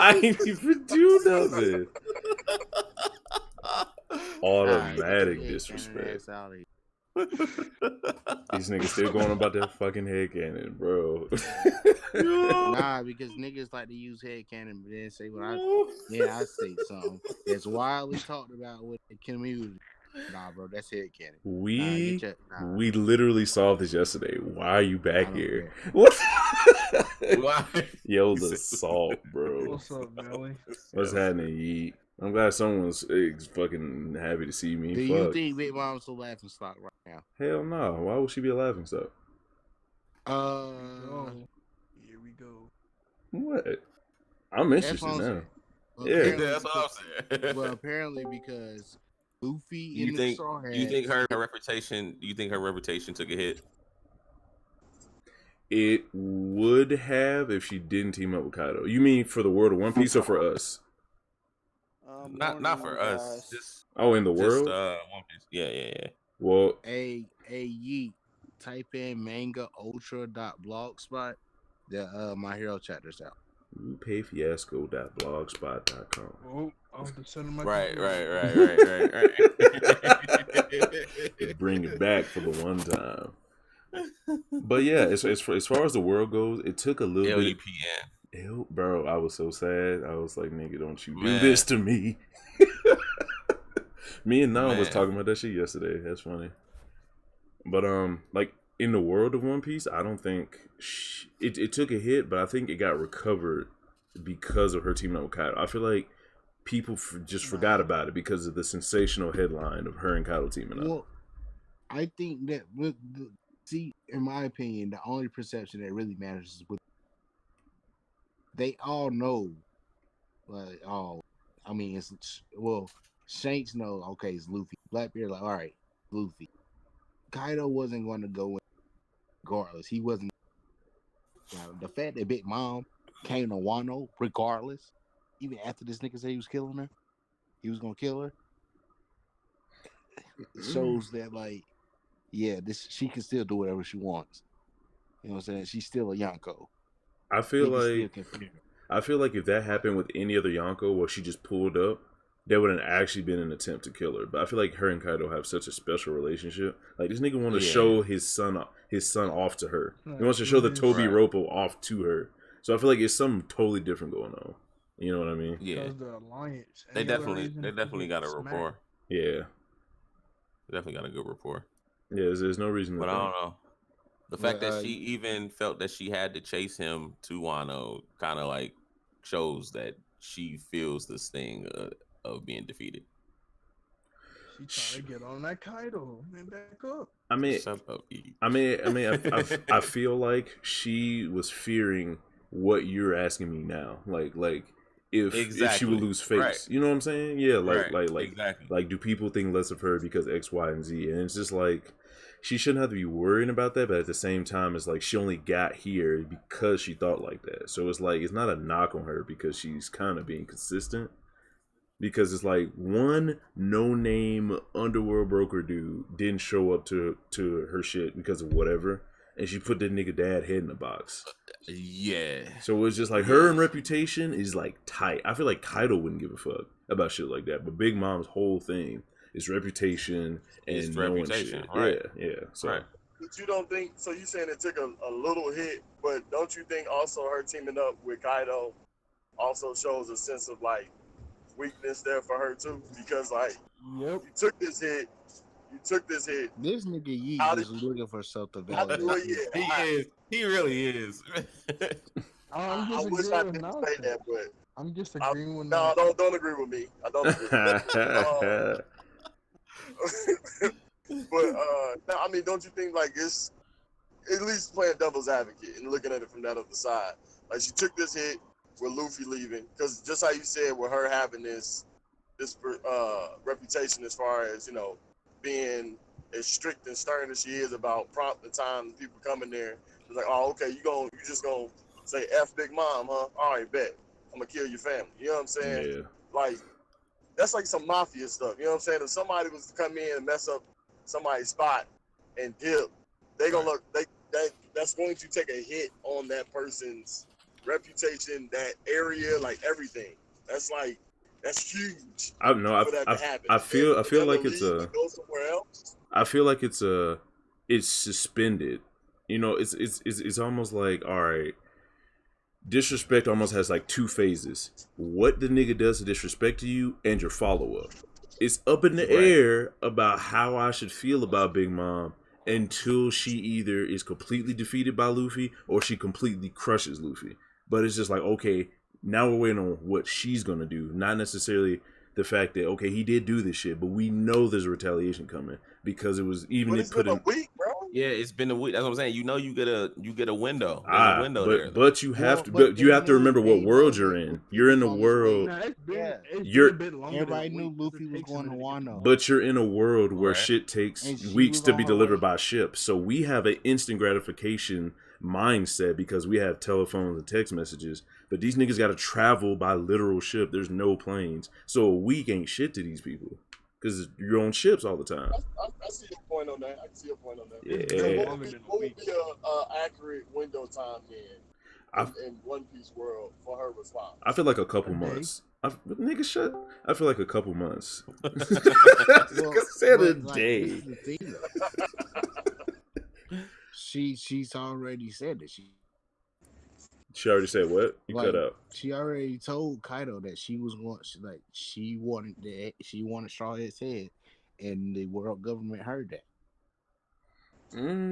I ain't even do nothing. Automatic disrespect. These niggas still going about that fucking head cannon, bro. Nah, because niggas like to use head cannon, but then say I say something that's widely talked about with the community. Nah, bro, that's head cannon. We literally solved this yesterday. Why are you back here? Care. What? Why? Yo, the salt, bro. What's up, Valley? What's happening, Yeet? I'm glad someone's fucking happy to see me. Do you think Big Mom's a laughing stock right now? Hell no. Why would she be a laughing stock? Here we go. What? I'm interested now. Well, yeah, that's what I'm saying. Well, apparently because Luffy you think her reputation? Do you think her reputation took a hit? It would have if she didn't team up with Kaido. You mean for the world of One Piece or for us? Not for us. Just in the world. One Piece. Yeah. Well, Yeet. Type in mangaultra.blogspot. The My Hero chapter's out. Payfiasco.blogspot.com. Oh, I was just sending my right. Bring it back for the one time. But yeah, as far as the world goes, it took a little bit. Ew, bro, I was so sad. I was like, nigga, don't you do this to me. Me and Nam was talking about that shit yesterday. That's funny. But like in the world of One Piece, I don't think it took a hit, but I think it got recovered because of her teaming up with Kaido. I feel like people just forgot about it because of the sensational headline of her and Kaido teaming up. Well, I think that in my opinion, the only perception that really matters is with they all know, Shanks know, okay, it's Luffy. Blackbeard, like, all right, Luffy. Kaido wasn't going to go in regardless. He wasn't. The fact that Big Mom came to Wano regardless, even after this nigga said he was killing her, he was going to kill her, it shows that, like, yeah, she can still do whatever she wants. You know what I'm saying? She's still a Yonko. I feel like if that happened with any other Yonko where she just pulled up, there wouldn't actually been an attempt to kill her. But I feel like her and Kaido have such a special relationship. Like this nigga want to show his son off to her. He wants to show the Toby Roppo off to her. So I feel like it's something totally different going on. You know what I mean? Yeah. The alliance. They definitely got a rapport. Yeah. They definitely got a good rapport. Yeah, there's no reason to But I don't know. The fact that she even felt that she had to chase him to Wano kind of like shows that she feels this thing of being defeated. She trying to get on that Kaido. Man, back up. I mean, Shut up, E. I feel like she was fearing what you're asking me now. Like if she Exactly. would lose face, Right. you know what I'm saying? Yeah, Right. like Exactly. like do people think less of her because X, Y, and Z? And it's just like she shouldn't have to be worrying about that, but at the same time, it's like she only got here because she thought like that. So it's like it's not a knock on her because she's kind of being consistent. Because it's like one no-name underworld broker dude didn't show up to her shit because of whatever, and she put that nigga dad head in the box. Yeah. So it's just like her and reputation is like tight. I feel like Kaido wouldn't give a fuck about shit like that, but Big Mom's whole thing is reputation and It's knowing reputation, shit. right. Yeah. So Right. But you don't think so? You saying it took a little hit, but don't you think also her teaming up with Kaido also shows a sense of like weakness there for her too? Because like Yep. you took this hit. This nigga Yee How is did- looking for self to How did- validate. well, his- yeah, He is. He really is. I'm I just wish agreeing I with didn't say Nelson. that, but I'm just agreeing with no, Nelson. don't agree with me. I don't agree. But no, I mean, don't you think like it's at least playing devil's advocate and looking at it from that other side? Like she took this hit with Luffy leaving, because just how you said with her having this reputation as far as being as strict and stern as she is about prompt the time people coming there. It's like, oh, okay, you just gonna say F Big Mom, huh? All right, bet. I'm gonna kill your family. You know what I'm saying? yeah. Like that's like some mafia stuff. You know what I'm saying? If somebody was to come in and mess up somebody's spot and dip, they gonna look. That's going to take a hit on that person's reputation, that area, like everything. That's huge. I don't know. For that to happen. I feel like it's go somewhere else. I feel like it's suspended. You know, it's almost like, all right, disrespect almost has like two phases. What the nigga does to disrespect to you and your follow up. It's up in the air about how I should feel about Big Mom until she either is completely defeated by Luffy or she completely crushes Luffy. But it's just like, okay, now we're waiting on what she's gonna do, not necessarily the fact that, okay, he did do this shit, but we know there's a retaliation coming because it was even But it it's put been in. a week, bro. Yeah, it's been a week. That's what I'm saying. You know, you get a window. There's a window there. But you have to. Well, But you have to remember what world you're in. You're in a world. Nah, it's been You're- a bit longer. Everybody than a knew week, 'cause Luffy it was takes going a to minute get Wano. But you're in a world where Right. shit takes And she weeks was to on be her delivered way. by ship. So we have an instant gratification mindset because we have telephones and text messages. But these niggas got to travel by literal ship. There's no planes. So a week ain't shit to these people because you're on ships all the time. I see your point on that. I can see your point on that. Yeah. What would be a accurate window time then in One Piece world for her response? I feel like a couple A day. months. Nigga, shut. I feel like a couple months. Well, Said a but, like, day. this is the thing. She's already said that She already said what? You like, cut out. She already told Kaido that she wanted Straw Hat's head, and the world government heard that.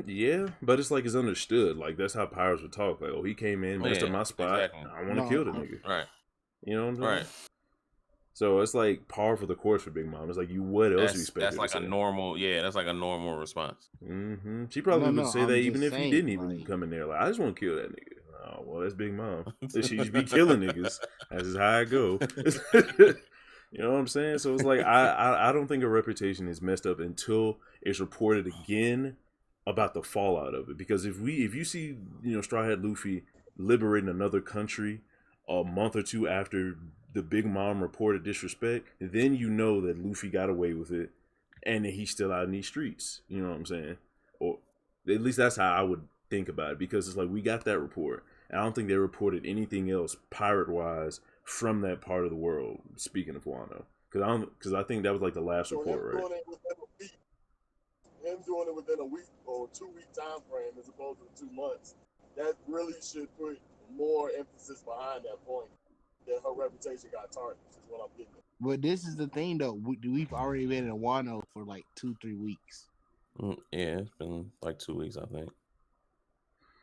Yeah, but it's like it's understood. Like that's how pirates would talk. Like, oh, he came in, messed up my spot. Exactly. I want to kill the nigga. Right. You know what I'm saying? Right. So it's like par for the course for Big Mom. It's like what else you expect? That's like a normal. Yeah, that's like a normal response. Mm-hmm. She probably would say I'm that just even if saying, he didn't even like, come in there. Like, I just want to kill that nigga. Oh, well, that's Big Mom. She just be killing niggas. That's just how I go. You know what I'm saying? So it's like I don't think a reputation is messed up until it's reported again about the fallout of it. Because if you see, Straw Hat Luffy liberating another country a month or two after the Big Mom reported disrespect, then you know that Luffy got away with it and that he's still out in these streets. You know what I'm saying? Or at least that's how I would think about it, because it's like we got that report. And I don't think they reported anything else pirate-wise from that part of the world, speaking of Wano. Because I think that was like the last report, right? Him doing it within a week or 2 week time frame as opposed to 2 months, that really should put more emphasis behind that point that her reputation got tarnished, is what I'm getting at. But this is the thing, though. We've already been in Wano for like 2-3 weeks. Yeah, it's been like 2 weeks, I think.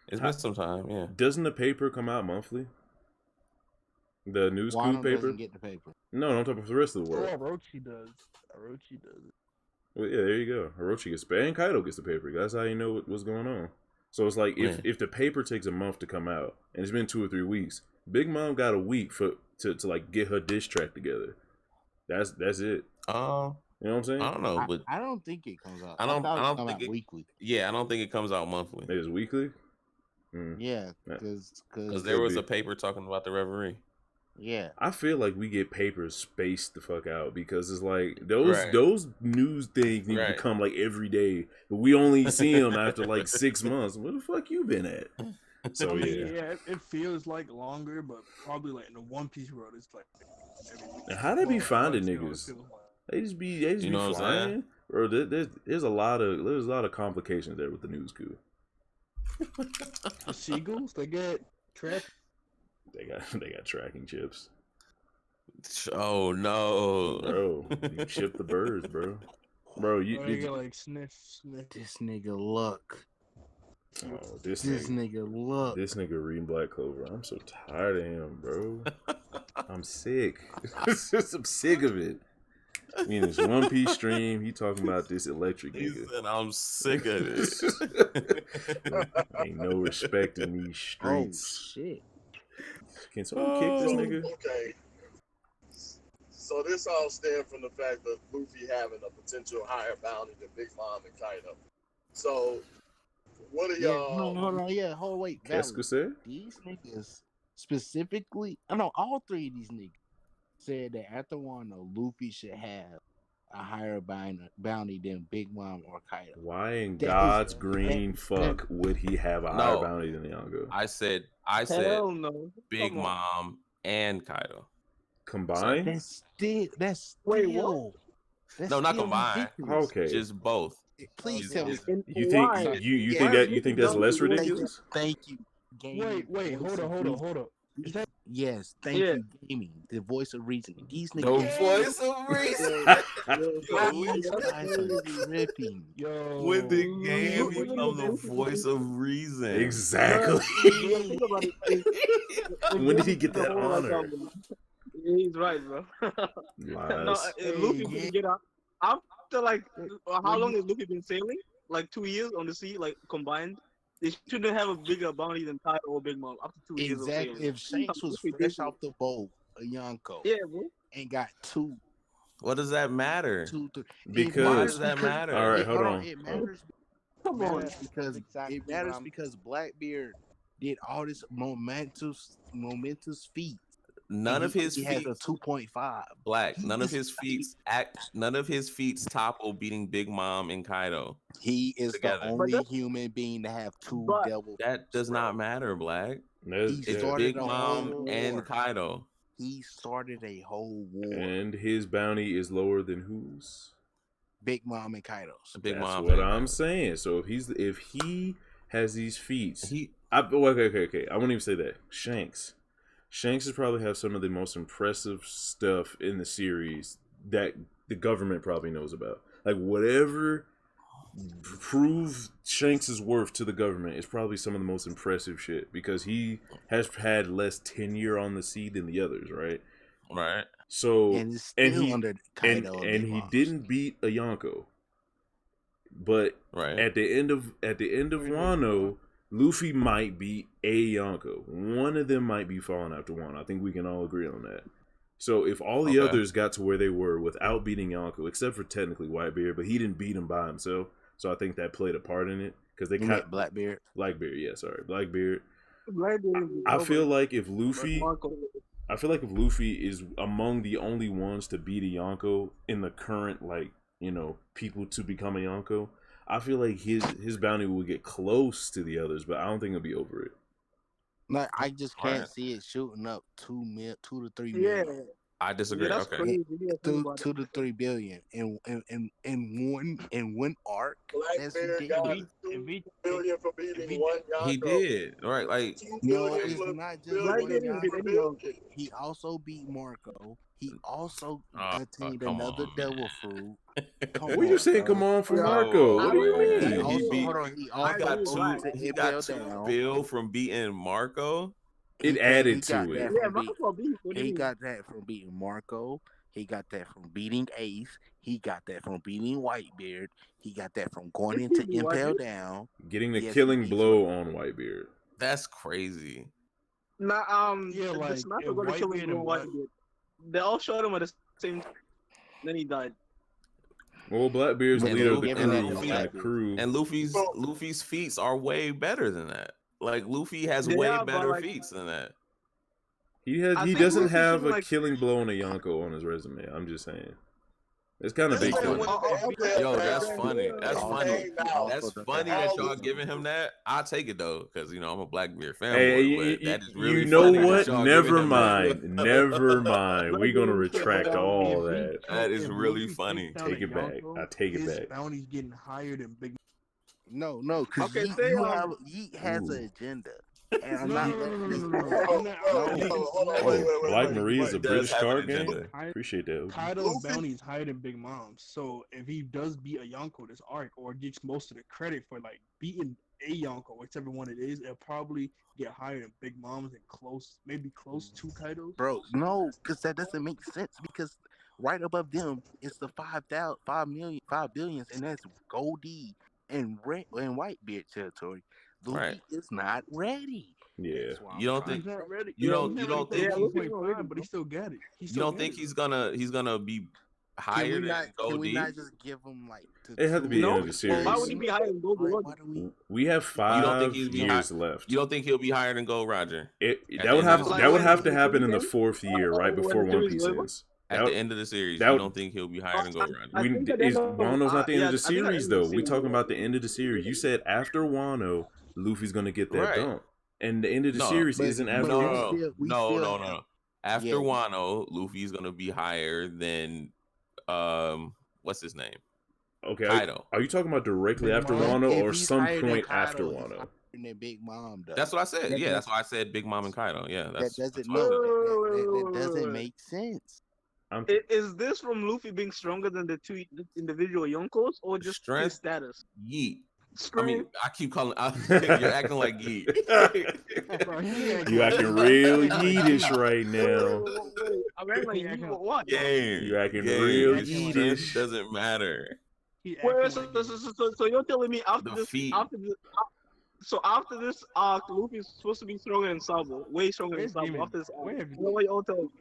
It's been some time, yeah. Doesn't the paper come out monthly? The news Wano paper? doesn't get the paper. No, I'm talking about the rest of the world. Orochi does. Orochi does it. Well, yeah, there you go. Orochi gets the paper, and Kaido gets the paper. That's how you know what's going on. So it's like if the paper takes a month to come out, and it's been 2 or 3 weeks, Big Mom got a week to like get her diss track together. That's it. You know what I'm saying? I don't know, but I don't think it comes out. I don't come think out weekly. Yeah, I don't think it comes out monthly. It is weekly. Yeah, because there was a paper talking about the Reverie. Yeah, I feel like we get papers spaced the fuck out because it's like those news things need to come like every day, but we only see them after like 6 months. Where the fuck you been at? So I mean, it feels like longer, but probably like in the One Piece world, it's like. And how they be finding niggas? They just be flying, bro. There's a lot of complications there with the news crew. The seagulls, they get tracked. They got tracking chips. Oh no, bro! You ship the birds, bro. Bro, you get like sniff. This nigga look. Oh, this nigga look. This nigga reading Black Clover. I'm so tired of him, bro. I'm sick. I'm sick of it. I mean, this One Piece stream, he talking about this electric nigga. He said, I'm sick of it. Ain't no respect in these streets. Oh, shit. Can someone kick this nigga? Okay. So this all stems from the fact that Luffy having a potential higher bounty than Big Mom and Kaido. So, what are y'all... Hold on, wait. Qu'est-ce que c'est? These niggas specifically... I know all three of these niggas said that after Wano, Luffy should have a higher bounty than Big Mom or Kaido. Why in God's green fuck would he have a higher bounty than Yonko? I said no. Big Mom and Kaido combined. That's wait, still, what? that's no, not still combined. ridiculous. Okay, just both. Please tell me. You think that's less ridiculous? Thank you. Wait, hold on. Yes, thank you, Gaming, the voice of reason. These niggas. The voice of reason. These guys are tripping. Yo, when the game become the voice of reason. Exactly. When did he get that honor? He's right, bro. No, Luffy didn't get out. After like, how long has Luffy been sailing? Like 2 years on the sea, like combined. They shouldn't have a bigger bounty than Kaido or Big Mom after 2 years of sailing. If Shanks was fresh off the boat, a Yonko, bro, and got 2. What does that matter? 2, 3. Because why does that matter? All right, hold on. It matters. Come on, Because it matters because Blackbeard did all this momentous feat. None of his feet has a 2.5. Black. None of his feats topple beating Big Mom and Kaido. He is together. the only human being to have 2 devil. That does not matter, Black. He started Big Mom and Kaido. He started a whole war. And his bounty is lower than whose? Big Mom and Kaido's. Big Mom. That's what I'm saying. So if he has these feats, okay. I won't even say that. Shanks is probably have some of the most impressive stuff in the series that the government probably knows about. Like whatever prove Shanks' worth to the government is probably some of the most impressive shit because he has had less tenure on the sea than the others, right? Right. So and he didn't beat a Yonko. But at the end of Wano, Luffy might be a Yonko. One of them might be falling after one. I think we can all agree on that. So if all the others got to where they were without beating Yonko, except for technically Whitebeard, but he didn't beat him by himself, so I think that played a part in it because they kind Blackbeard. Blackbeard. I feel like if Luffy is among the only ones to beat a Yonko in the current people to become a Yonko, I feel like his bounty will get close to the others, but I don't think it'll be over it. Like I just can't see it shooting up 2 to 3 million. Yeah, I disagree. that's crazy. 2 to 3 billion in one arc. Blackbeard got $2 billion for beating one Yonko. He did right, like no, it's not just one Yonko. He also beat Marco. He also attained another devil fruit. What are you saying? Come on for Marco. What do you mean? He got 2 bill from beating Marco. It added to it. He got that from beating Marco. He got that from beating Ace. He got that from beating Whitebeard. He got that from going into Impel Down. Getting the killing blow on Whitebeard. That's crazy. Nah, Yeah, the like sniper got to kill him in Whitebeard. They all shot him at the same time. Then he died. Well, Blackbeard's And leader of the Luffy- crew. And Luffy's feats are way better than that. Like Luffy has way better feats than that. He doesn't have a killing blow on a Yonko on his resume. I'm just saying. It's kind of baked in. Yo, that's funny. That's funny. That's funny that y'all Oh. giving him that. I'll take it though, because I'm a Blackbeard fanboy. Hey, but that is really you know funny what? that y'all Never giving him that. mind. Never mind. We're gonna retract all that. That is really funny. Take it back. I take it back. His bounty's getting higher than Big. No, because Yeet has an agenda. And I'm not Black Marie is a British card game. I Appreciate that. Kaido's bounty is higher than Big Mom's. So if he does beat a Yonko this arc, or gets most of the credit for like beating a Yonko, whichever one it is, it'll probably get higher than Big Mom's and maybe close to Kaido's. Bro, no, because that doesn't make sense. Because right above them is the 5 billions, and that's Goldie and Whitebeard territory. Luffy is not ready. Yeah. You don't think? You don't think? But he still got it. You don't think he's gonna be higher than Goldie? Can we not just give him like? It had to be the end of the series. Why would he be higher than Goldie? We have 5 years left. You don't think he'll be higher than Gold Roger? That would have to happen in the 4th year, right before One Piece ends. At the end of the series, you don't think he'll be higher than Gold Roger? Wano's not the end of the series, though. We're talking about the end of the series. You said after Wano, Luffy's gonna get that dump, and the end of the series isn't after. No. After Wano, Luffy's gonna be higher than what's his name? Okay, Kaido. Are you talking about directly after Wano or some point after Wano? Big Mom does. That's what I said. Yeah, that's why I said Big Mom and Kaido. Yeah, that doesn't make sense. Is this from Luffy being stronger than the 2 individual Yonkos, or just his status? Yeet. Scream. I mean, I keep calling. You're acting like Yeet. You acting real Yeetish right now. I'm acting like Yeet. What? You acting real Yeetish. Doesn't matter. So you're telling me after this arc, Luffy's supposed to be stronger than Sabo, way stronger than Sabo. After this arc,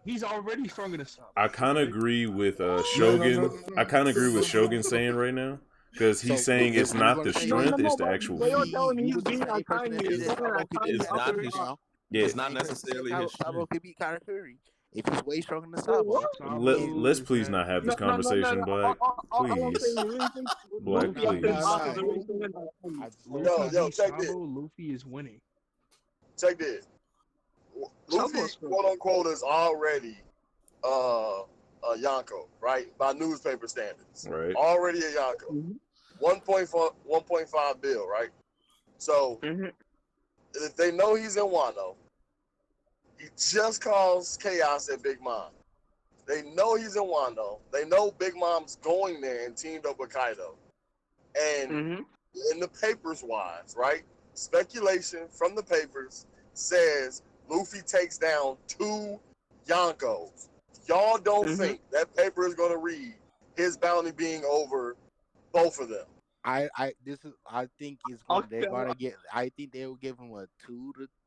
he's already stronger than Sabo. I kind of agree with Shogun. I kind of agree with Shogun saying right now. Because he's saying it's not the strength, it's the actual feat. You're telling me he's being unkind. It's not necessarily his Sabo could beat Katakuri. If he's way stronger than Sabo. Let's please not have this conversation, Black. Please. Black, please. Yo, check this. Luffy is winning. Check this. Luffy, quote unquote, is already a Yonko, right? By newspaper standards. Right. Already a Yonko. 1.5 bill, right? So if they know he's in Wano, he just caused chaos at Big Mom. They know he's in Wano. They know Big Mom's going there and teamed up with Kaido. And in the papers wise, right? Speculation from the papers says Luffy takes down 2 Yonkos. Y'all don't think that paper is going to read his bounty being over both of them? I think they're gonna get. I think they will give him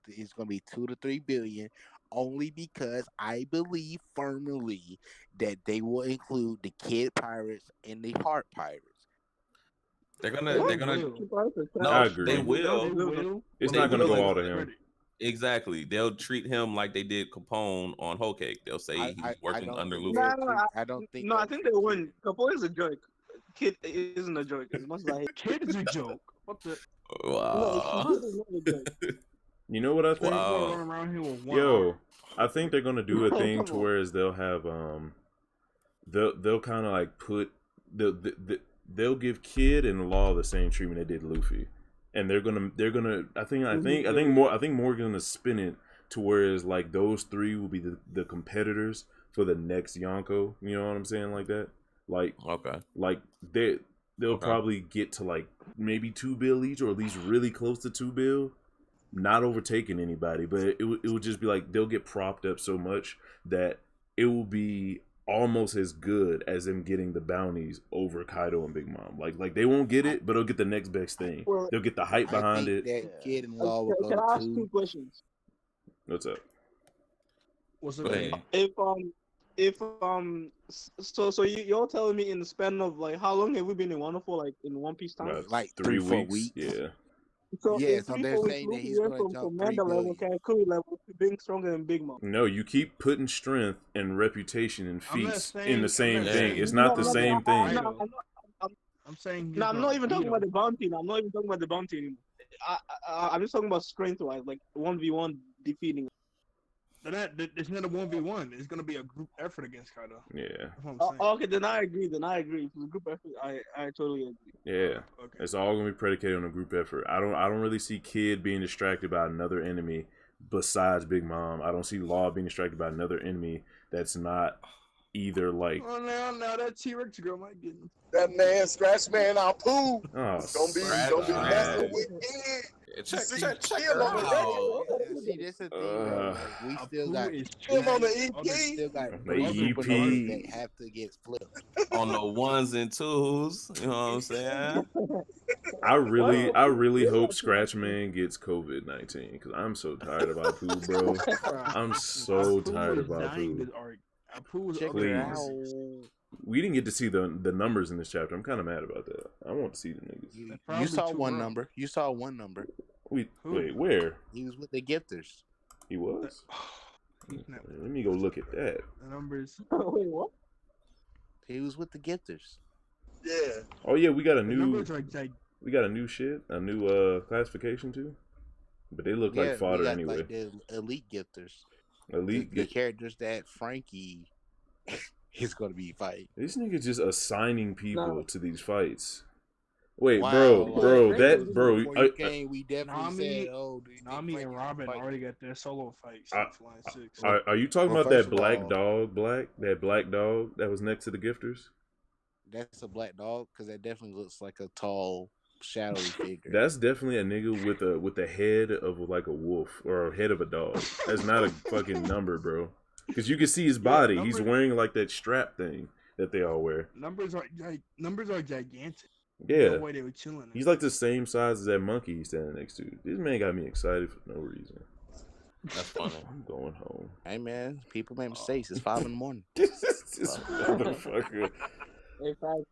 it's gonna be 2 to 3 billion, only because I believe firmly that they will include the Kid Pirates and the Heart Pirates. They're gonna. No, I agree. They will. It's not gonna go all to him. Exactly. They'll treat him like they did Capone on Whole Cake. They'll say he's working under Luffy. I don't think. No, I think they win. Capone is a jerk. Kid isn't a joke. As much as I hate Kid is a joke. What the? Wow. You know what I think? Yo, I think they're gonna do a thing to whereas they'll have they'll kind of like put they'll give Kid and Law the same treatment they did Luffy, and they're gonna I think more gonna spin it to whereas like those 3 will be the competitors for the next Yonko. You know what I'm saying, like that. Like they'll probably get to like maybe 2 bill each, or at least really close to 2 bill, not overtaking anybody. But it will just be like they'll get propped up so much that it will be almost as good as them getting the bounties over Kaido and Big Mom. Like they won't get it, but they'll get the next best thing. Well, They'll get the hype behind it. That kid in law will go can to I ask 2. 2 questions? What's up? What's up? Hey. So you're telling me in the span of like how long have we been in Wano for, like in One Piece time? Like 3 3-4 weeks. Yeah. So Yeah, in so 3-4 they're weeks, saying that Luffy he's went gonna from jump commander 3 level, billion. Kankuri level to being stronger than Big Mom. No, you keep putting strength and reputation and I'm not feats saying- in the I'm same not thing. saying- It's not No, the no, same no, thing. no, I'm saying. No, I'm not even talking about the bounty. Now. I'm not even talking about the bounty anymore. I'm just talking about strength wise, like 1v1 defeating. It's not a 1v1. It's gonna be a group effort against Kaido. Yeah. That's what I'm saying. Okay, then I agree. If it's a group effort, I totally agree. Yeah. Okay. It's all gonna be predicated on a group effort. I don't really see Kid being distracted by another enemy besides Big Mom. I don't see Law being distracted by another enemy that's not either like Oh, now that T-Rex girl might get him. That man, Scratch Man, our poo. oh, It's gonna be Scratch messing Man. with it. Check See, her him on the out. See, that's the thing, though. Like, we still got Him on the EP. still got The 3 EP. supernovas that have to get flipped. On the 1s and 2s. You know what I'm saying? I really hope Scratch Man gets COVID-19 because I'm so tired of Apu, bro. I'm so tired of Apu. Check Please. her out. We didn't get to see the numbers in this chapter. I'm kind of mad about that. I want to see the niggas. You saw one number. You saw one number. Wait, where? He was with the gifters. He was? Let me go look at that. The numbers. Wait, what? He was with the gifters. Yeah. Oh yeah, we got a The new numbers are like we got a new shit, a new classification too. But they look like fodder we got, anyway. like the elite gifters. Elite The characters that Frankie is going to be fighting. This nigga just assigning people to these fights. Wait, Wow, bro, like, that bro. Before you came, we definitely Nami- said, "Oh, do you think Nami and Frankie's Robin fighting?" already got their solo fights since line 6. Are you talking Well, about that first of black all- dog, that black dog that was next to the gifters? That's a black dog because that definitely looks like a tall, shadowy figure. That's definitely a nigga with a head of like a wolf or a head of a dog. That's not a fucking number, bro. Because you can see his body. He's wearing like that strap thing that they all wear. Numbers are gigantic. Yeah. No way they were chilling. He's like the same size as that monkey he's standing next to. This man got me excited for no reason. That's funny. I'm going home. Hey man, people make mistakes. It's 5 in the morning. This motherfucker.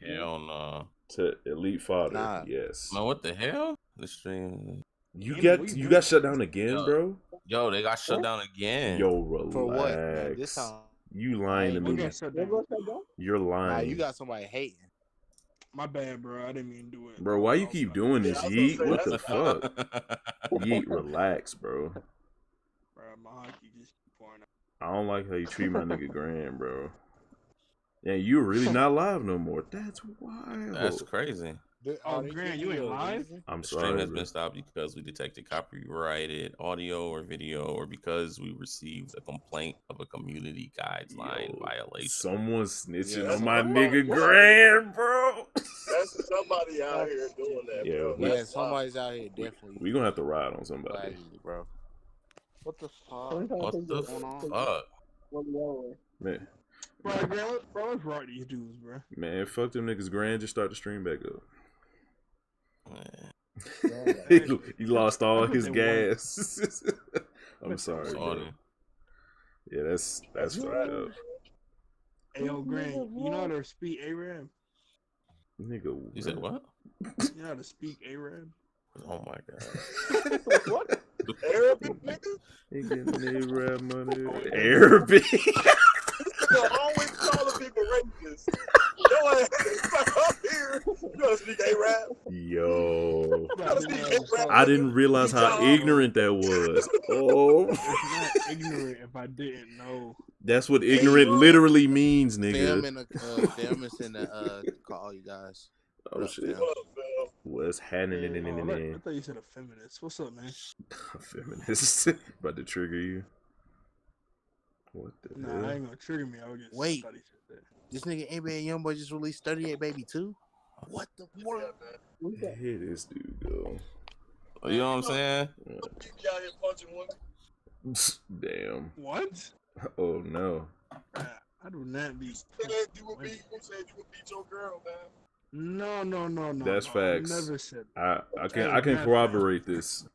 Hell no. To elite fodder. Nah. Yes. Man, what the hell? The stream. You got shut down again, bro? Yo, they got shut down again. Yo, relax. For what? Man, this time. You lying to Who me. got shut down? You're lying. Nah, you got somebody hating. My bad, bro. I didn't mean to do it. Bro, why you keep doing this, I was Yeet? gonna say, What the that's fuck? Yeet, relax, bro. Bro, my hockey just keep pouring out. I don't like how you treat my nigga Grand, bro. Yeah, you're really not live no more. That's wild. That's crazy. Oh, Grant, you ain't live? I'm The stream sorry. has bro. been stopped because we detected copyrighted audio or video, or because we received a complaint of a community guideline Yo, violation. Someone's snitching Yeah, on my somebody- nigga Grand, bro. That's somebody out here doing that, Yeah, bro. we- Yeah, That's somebody's out here definitely. We gonna have to ride on somebody. flagging you, bro. What the fuck? What the fuck? Man, Bro, let's rock these dudes, bro. man, fuck them niggas Grand. Just start the stream back up. Man. he lost all I bet his they gas. I'm sorry, bro. Sorry. Yeah, that's fucked up. Hey, yo, Grant, you know how to speak Arab? Nigga, You said what? You know how to speak Arab? Oh my god. What? Arabic nigga? He getting Arab money. Arabic. You always calling people racist. Yo, up here. You gotta speak Arab. Yo, You gotta speak Arab. I didn't realize how ignorant that was. Oh, It's not ignorant if I didn't know. that's what ignorant literally means, Film nigga. in the call you guys. Oh shit, What up, Phil? what's I happening? thought you said a feminist. What's up, man? Feminist about to trigger you. What the Nah, hell? I ain't gonna trigger me. I was just Wait. thought he said that. This nigga NBA Youngboy just released 38 Baby 2. What the world? Hey, this dude go. You know what I'm saying? You be out here punching women. Damn. What? Oh no. I I do not be. You said you would beat your girl, man. No. That's facts. I never said. I can corroborate this.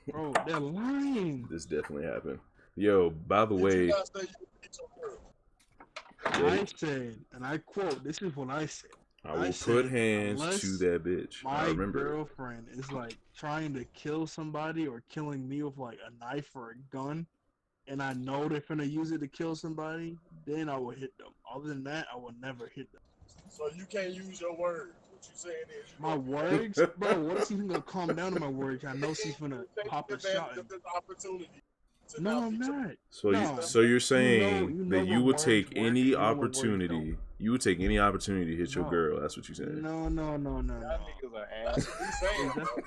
Bro, they're lying. This definitely happened. Yo, by the Did way, you not say you would beat your girl? I said, and I quote, this is what I said. I will put hands to that bitch. I My remember. girlfriend is like trying to kill somebody or killing me with like a knife or a gun, and I know they're finna use it to kill somebody, then I will hit them. Other than that, I will never hit them. So you can't use your words. What you saying is My words, bro. What if she's gonna calm down to my words? I know she's gonna pop a shot. This opportunity. No, I'm not. So you're saying that you would take any opportunity. You would take any opportunity to hit your girl. That's what you're saying. No. Niggas are ass.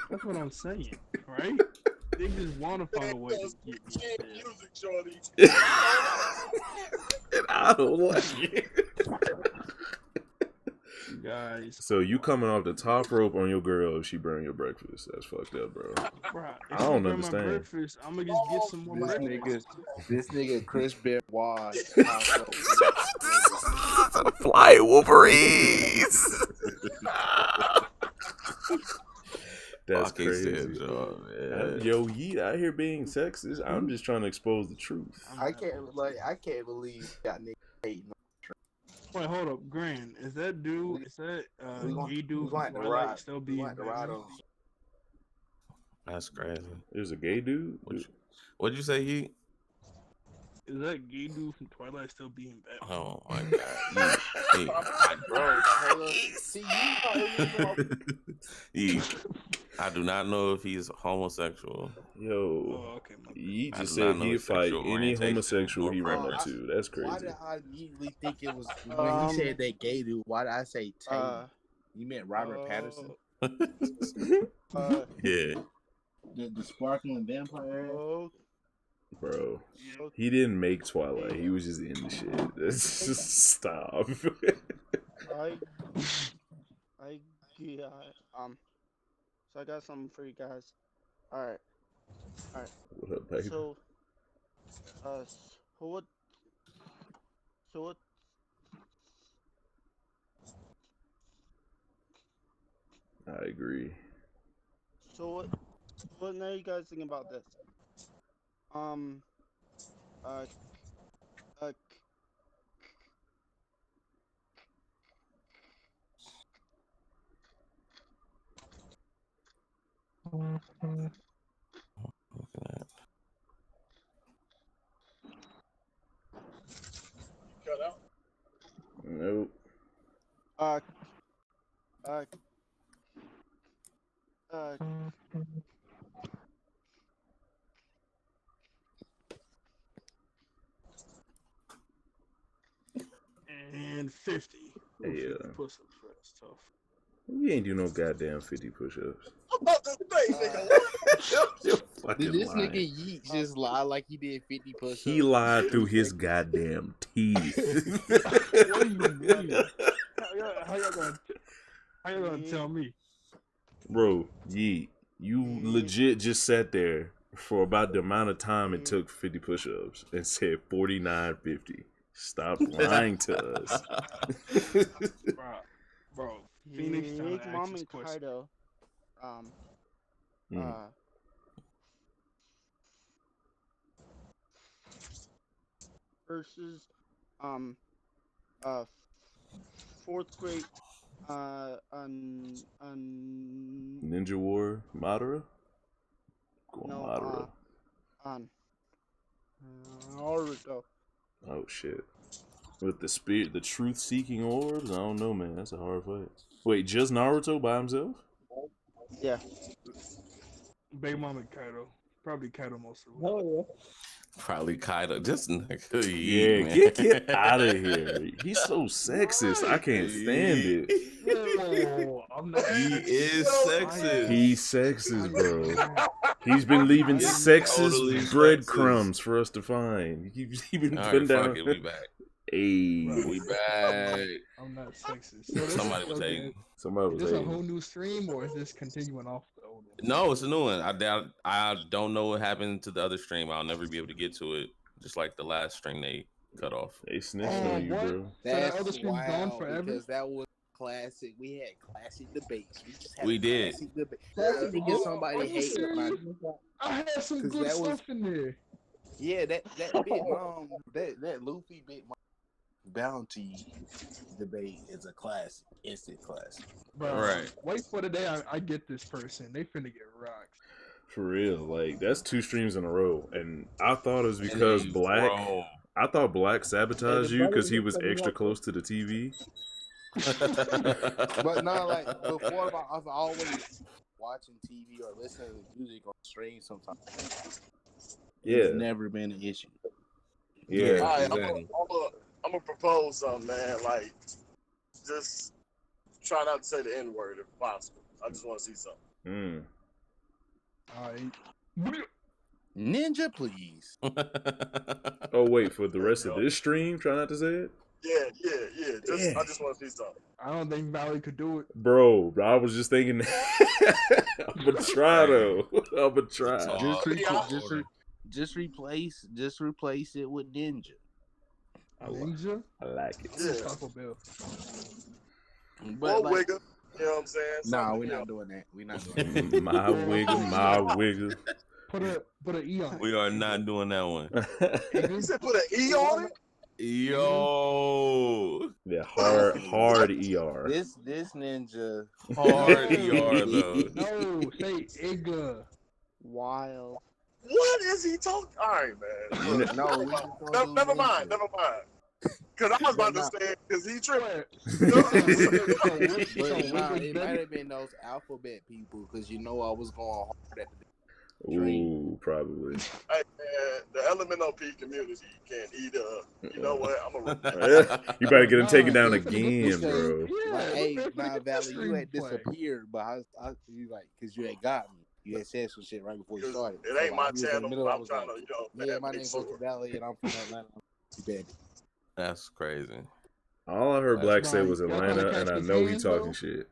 That's what I'm saying, right? They just want to find a way to get me. Music, shorty. And I don't like it. Guys. So you coming off the top rope on your girl if she burn your breakfast? That's fucked up, bro. I don't understand. I'm gonna just get some more breakfast. This nigga Chris Benoit. Fly Wolverines. That's crazy. Yo, Yeet out here being sexist. I'm just trying to expose the truth. I can't believe that nigga hating. Wait, hold up, Grand. Is that dude? Is that gay dude from Twilight still being That's crazy. There's a gay dude. What'd you say, he? Is that gay dude from Twilight still being Batman? Oh my god, bro. I do not know if he's homosexual. Yo, okay, he just said he'd fight any homosexual he run up to. That's crazy. Why did I immediately think it was when he said that gay dude? Why did I say Tay? You meant Robert Pattinson? Yeah. The sparkling vampire. Bro, he didn't make Twilight. He was just in the shit. That's just stop. So I got something for you guys. All right. What up, baby? So what? I agree. So what now you guys think about this? Cut out. Nope. And 50. Yeah. Push-ups, that's tough. You ain't do no goddamn 50 push-ups. I'm about to say, nigga. Did this nigga Yeet just lie like he did 50 push-ups? He lied through his goddamn teeth. What do you mean? How y'all gonna tell me? Bro, Yeet, you legit just sat there for about the amount of time it took 50 push-ups and said 49.50. Stop lying to us. Bro, Phoenix Big Mom and Kaido, versus fourth grade Ninja War Madara? Madara. Naruto. Oh shit. With the spirit, the truth-seeking orbs? I don't know, man. That's a hard fight. Wait, just Naruto by himself? Yeah. Big Mom and Kaido. Probably Kaido most of the time. Probably Kaido. Just get out of here. He's so sexist. I can't stand it. No, I'm not. He is sexist. He's sexist, bro. He's been leaving sexist breadcrumbs for us to find. He's been putting down. Fuck it, we back. Hey, we back. I'm not sexist. So Somebody was hating. Somebody was hating. Is this a hating. whole new stream or is this continuing off the old one? No, it's a new one. I don't know what happened to the other stream. I'll never be able to get to it. Just like the last stream they cut off. They snitched on you, what? bro. So the That's other stream's gone wild forever? because that was classic. We had classic debates. We just had We a did. classic debate. Yeah. To get somebody Are you hating on serious? I had some 'Cause good that was- stuff in there. yeah, that Big Mom, that Luffy Big Mom bounty debate is a classic, instant classic. Bro, Right. wait for the day I get this person. They finna get rocked. For real, like that's 2 streams in a row, and I thought it was because Hey, Black. bro. I thought Black sabotaged you because he was extra close to the TV. But no, like before, I've always watching TV or listening to music on stream. Sometimes, Yeah. it's never been an issue. Yeah, All right, exactly. I'm gonna propose something, man. Like, just try not to say the N word if possible. I just want to see something. Mm. Alright. Ninja, please. Oh wait, for the rest of this stream, try not to say it, Yeah. Yeah. I just want to see something. I don't think Valley could do it. bro. I was just thinking. I'm gonna try though. I'm gonna try. Just replace it with Ninja. Ninja? I like it. Yeah. Taco Bell. But Or like, Wigger, you know what I'm saying? nah, Something, we're you know. not doing that. We're not doing that. My wiggle. Put a E on it. We are not doing that one. You said put an E on it? Yo, Yeah, hard ER. This Ninja. hard ER though. No, say Igga. Wild. What is he talking? All right, man. Look, No, we just gonna do never Ninja. mind. Because I was about to say, because he tripping. But nah, it might have been those alphabet people because I was going hard at the Ooh, probably. Hey, man, the LMNOP community can either, you know what, I'm going to You better get him taken down Nah, again, bro. Yeah, like, hey, we're finna nah, get Valley, this you had stream play. disappeared, but you like, because you had got me. You had said some shit right before you started. It ain't So, my like, you was in the channel. middle, I I'm was trying like, to, yeah, my make name's sure. Vulture Valley, and I'm from Atlanta. You bet. That's crazy. All I heard Black say was Y'all Atlanta, gonna and I catch know these he hands, talking though? shit.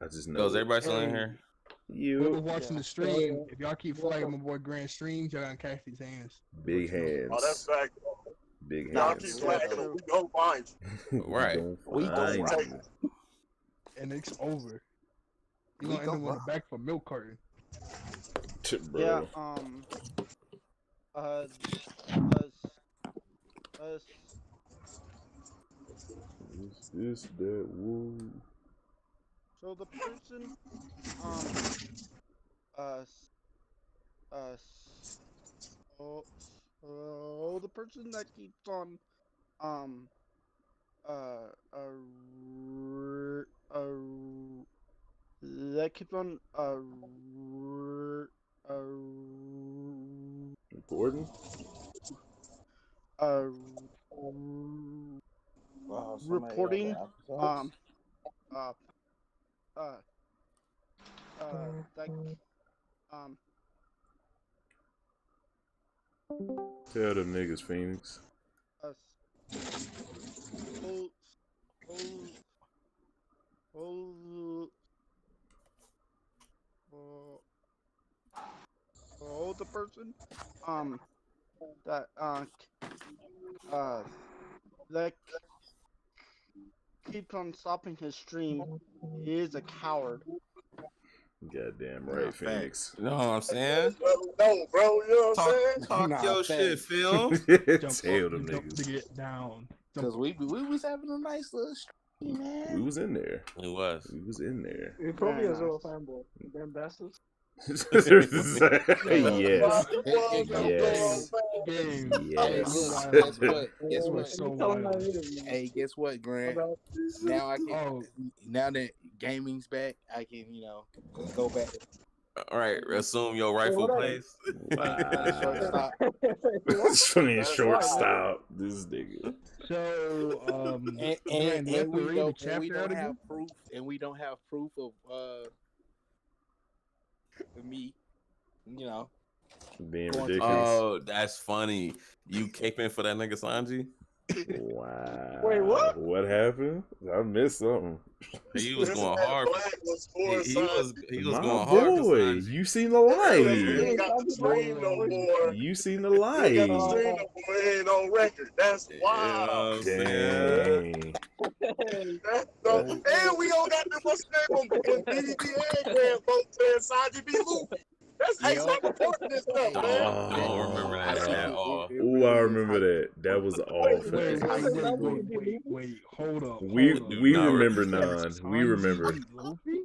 I just Yo, know. is everybody still in here? Whoever's You watching the stream, if y'all keep flagging my boy Grand streams, y'all gonna catch these hands. big hands. Oh, that's fact. Big Y'all hands. keep flagging them. We go find you. Right. We Fine. gon' take And it's over. You We gonna end up go on the rock. back for milk carton. Bro. Yeah. This, that, woo. So the person, the person that keeps on, that keeps on, Gordon? Wow, reporting, like, Tell them niggas, Phoenix. The person, that that keeps on stopping his stream is a coward. Goddamn right, Phoenix. You know what I'm saying? No, bro, you know what I'm saying? Talk Nah, your facts. shit, Phil. Tell them Jump to niggas. get down. Because we was having a nice little stream, man. We was in there. It was. We was in there. You probably Very as well, nice. fanboy. You damn bastards. Yes. Yes. Yes. Game. Hey, Yes. look, guess It what? was so You tell him wild. I hate him, man. Hey, guess what, Grant? About- Now I can. Oh. Now that gaming's back, I can go back. All right, assume your rightful what place. Wow. Shortstop. It's funny That's shortstop. This nigga. So, And, Grant, you have to we read the don't and chapter we out don't have again? proof, and we don't have proof of me. Being Going to- ridiculous. Oh, that's funny. You caping for that nigga Sanji? Wow. Wait, what? What happened? I missed something. He was This going man hard. Black was for He was My going hard for boy, Sanji. you seen the Because he light. ain't got the stream no more. You seen the He ain't got the light. stream no more. It ain't on record. That's You know wild. what I'm saying? Dang. And we don't got the what's the name when BDB and Grand both said Sanji be Luffy. That's hey, stop reporting this stuff, man. Don't remember that at all. Oh, I remember that. That was all Wait, facts. wait, hold up. We not remember remember. none. We remember. Luffy?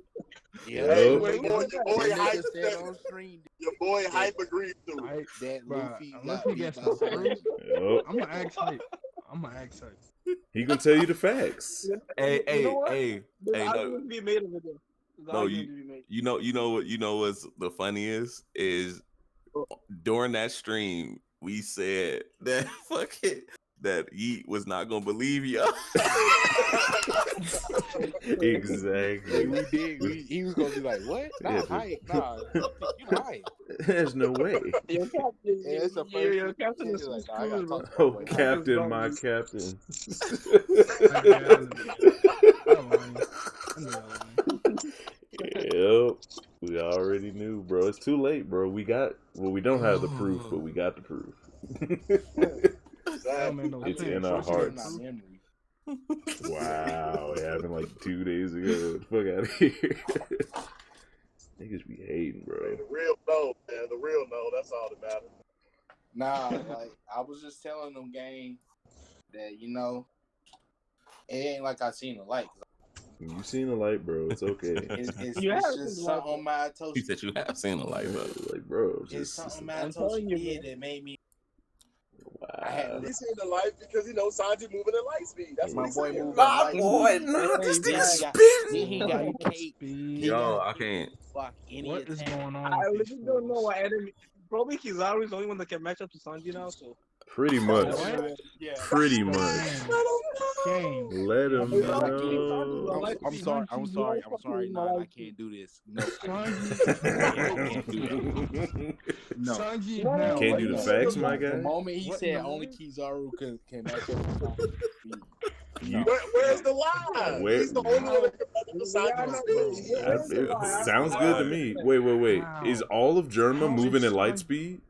Yeah, Hey, Yup. your boy that Hype nigga said on stream your boy Hype agreed to it. that Luffy Unless got he beat gets by the Sanji. first, Yup. I'm gonna ask Hype. He gonna tell you the facts. Hey, You know what? hey, There's no, arguments to be made over there. There's no, arguments to be made. you know what's the funniest is during that stream we said that that Yeet was not gonna believe y'all. Exactly. We did. He was gonna be like, "What? Nah, Yeah, hype. Nah, you lying." There's no way. Your captain, Yeah, it's the first. your captain thing is he's like, so "Nah, I gotta screwed, talk bro. to my Oh, boy." Captain, my captain. Yep. We already knew, bro. It's too late, bro. We don't have the proof, but we got the proof. It's in our hearts. Wow, it happened like 2 days ago. Get the fuck out of here. Niggas be hating, bro. The real no, man. The real no. That's all that matters. Nah, like I was just telling them, gang, that it ain't like I seen the light. You seen the light, bro. It's okay. It's You have just seen the something light, on my He Toshi. said you have seen the light, bro. Like, bro, It's just something I'm my telling Toshi you, did man. that made me. wow. He seen the light because he knows Sanji moving at light speed. That's My what he boy said. moving light speed. not this Then nigga he got, then he got cape. Yo, I can't. Block any What is attack. going on? I with these literally don't know fools? what enemy. Probably Kizaru is the only one that can match up to Sanji now. So Pretty much. What? Yeah. Pretty much. Game. Let him No, I know. can't. I'm sorry. Nah, I can't do this. No, I can't do that. No. Sanji You now. can't do the facts, my The guy. moment he What said in the only world? Kizaru can match up with Sanji. You, Where's the lie? Where- He's the only one that can match up to Yeah, I Sanji's know, speed. it sounds good to me. Wait. Wow. Is all of Germa How moving is at light Sanji- speed?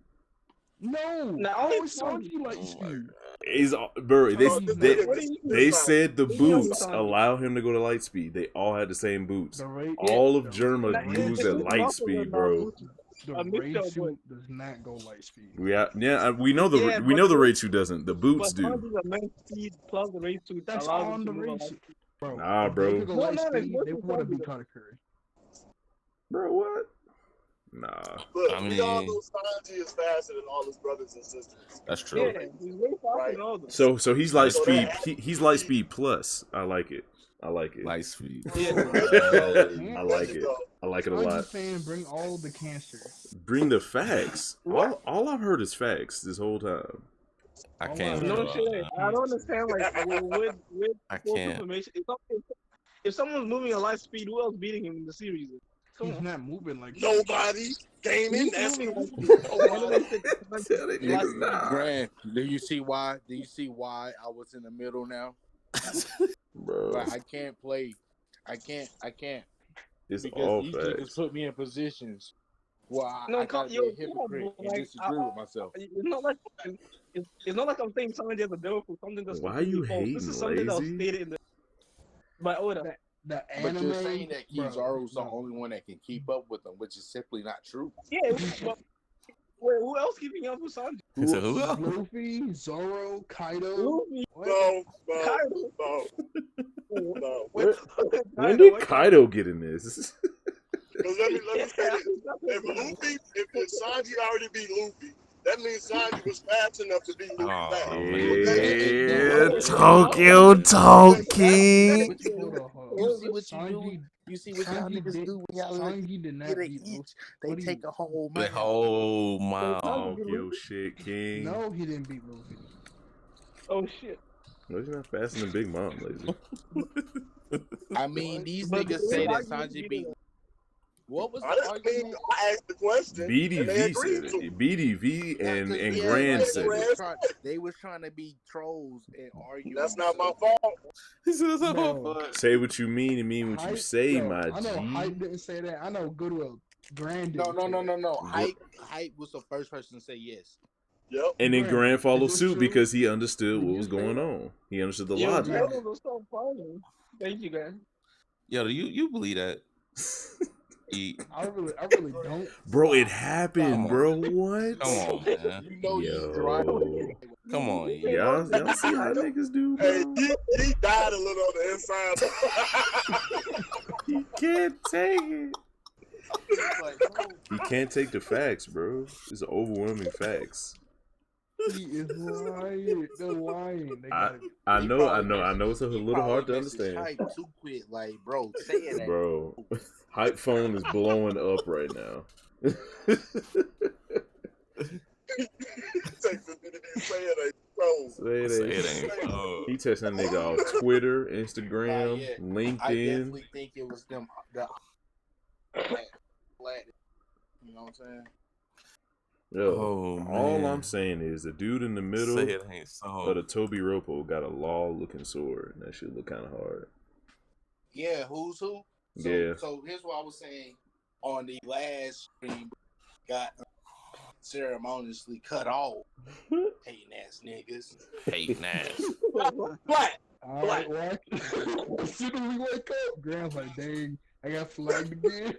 No. Now, How only is Sanji light Oh my speed? Is bro? They What do you mean? said the What do you mean boots Sanji? allow him to go to light speed. They all had the same boots. The rate. All of the- Germa Now, moves it's at just light muscles speed, and bro. boots. The A mixture raid of suit both. does not go light speed. We know the Yeah, we but know the the- raid suit doesn't. The boots But do. Sanji's a main speed plus the race suit That's allows him on to the move raid a lot. suit. Bro, Nah, if bro. they could go No, light no, it's speed, not they just would have Sanji, beat though. Carter Curry. Bro, what? Nah. Look, I we all mean- know Sanji is faster than all his brothers and sisters. That's true. Yeah, he's way faster than all of them. So he's light So speed. that- He's light speed plus. I like it. Light speed. Yeah. I like it. I like it a Sanji lot. fan, bring all the cancer. Bring the facts. What? All I've heard is facts this whole time. I Oh, can't. my No God. shit. I don't understand. Like with I false can't. information, if someone's moving at light speed, who else beating him in the series? Come He's on. not moving like that. Nobody. Gaming. He's That's moving who. like Nobody. Tell the niggas nah. Grand, do you see why? Do you see why I was in the middle now? Bro, Like I can't play. I can't. it's Because all these facts. niggas put me in positions where No, I gotta be a hypocrite and like, disagree with myself. It's not like I'm saying something has a devil for something that's Why completely you false. This hating, is something that was lazy? stated in the by order. The But anime, you're saying that Kizaru's the bro, only one that can keep up with them, which is simply not true. Yeah, but wait, who else keeping up with Sanji? He said, who no. else? Luffy, Zoro, Kaido. Luffy, What? No. Kaido. No. When did Kaido get in this? Because let me say this. If Sanji already beat Luffy, that means Sanji was fast enough to beat Luffy back. Oh, Yeah, Tokyo talking. You see what you do? You see what y'all niggas do when y'all Sanji did get not a beat each? Luffy. They What do take you- a whole the man. whole mile. Tokyo shit, king. No, he didn't beat Luffy. Oh shit. No, he's not faster than Big Mom, lazy. I mean, these But niggas the say way that I Sanji beat beat. it- What was I the didn't mean argument? I asked the question. And they BDV agreed said to it. it. BDV Yeah, and 'cause, and yeah, Grand like, said Grand. it. they was trying to be trolls and argue. That's on not my something. fault. He said it's not my Bro. fault. Say what you mean and mean what you Hype, say, yo, my I know G. Hype didn't say that. I know Goodwill Grand No, didn't no, say no, that. no, no. Hype was the first person to say yes. Yep. And then Grant Is followed this suit true? because he understood Did what you was say going that? on. He understood the Yo, logic. Grandma was so funny. Thank you, guys. Yo, do you believe that? I really don't. Bro, it Stop. happened, bro. What? Come on, man. You know you right. Yo. Come on, you. Y'all see how niggas do, Hey, bro? he died a little on the inside. He can't take it. Like, bro, He can't take the facts, bro. It's overwhelming facts. He is lying. They're lying. They I gotta be. I he know probably it's a he little probably hard to messaged understand. Hype too quick. Like, bro, say it ain't. Bro, Hype phone is blowing up right now. Say it ain't so. Say Say it it ain't. ain't so. He texting that nigga off Twitter, Nah, Instagram, yeah. I LinkedIn. definitely think it was them. The flat. You know what I'm saying? Yo, Oh, all man. I'm saying is the dude in the middle Say it ain't of the so. Toby Ropo got a law-looking sword, and that shit look kind of hard. Yeah, who's who? So, Yeah. So here's what I was saying on the last stream. Got ceremoniously cut off. Hating ass niggas. Hating ass. Black. All right, well, as soon as we wake up, Graham's like, dang, I got flagged again.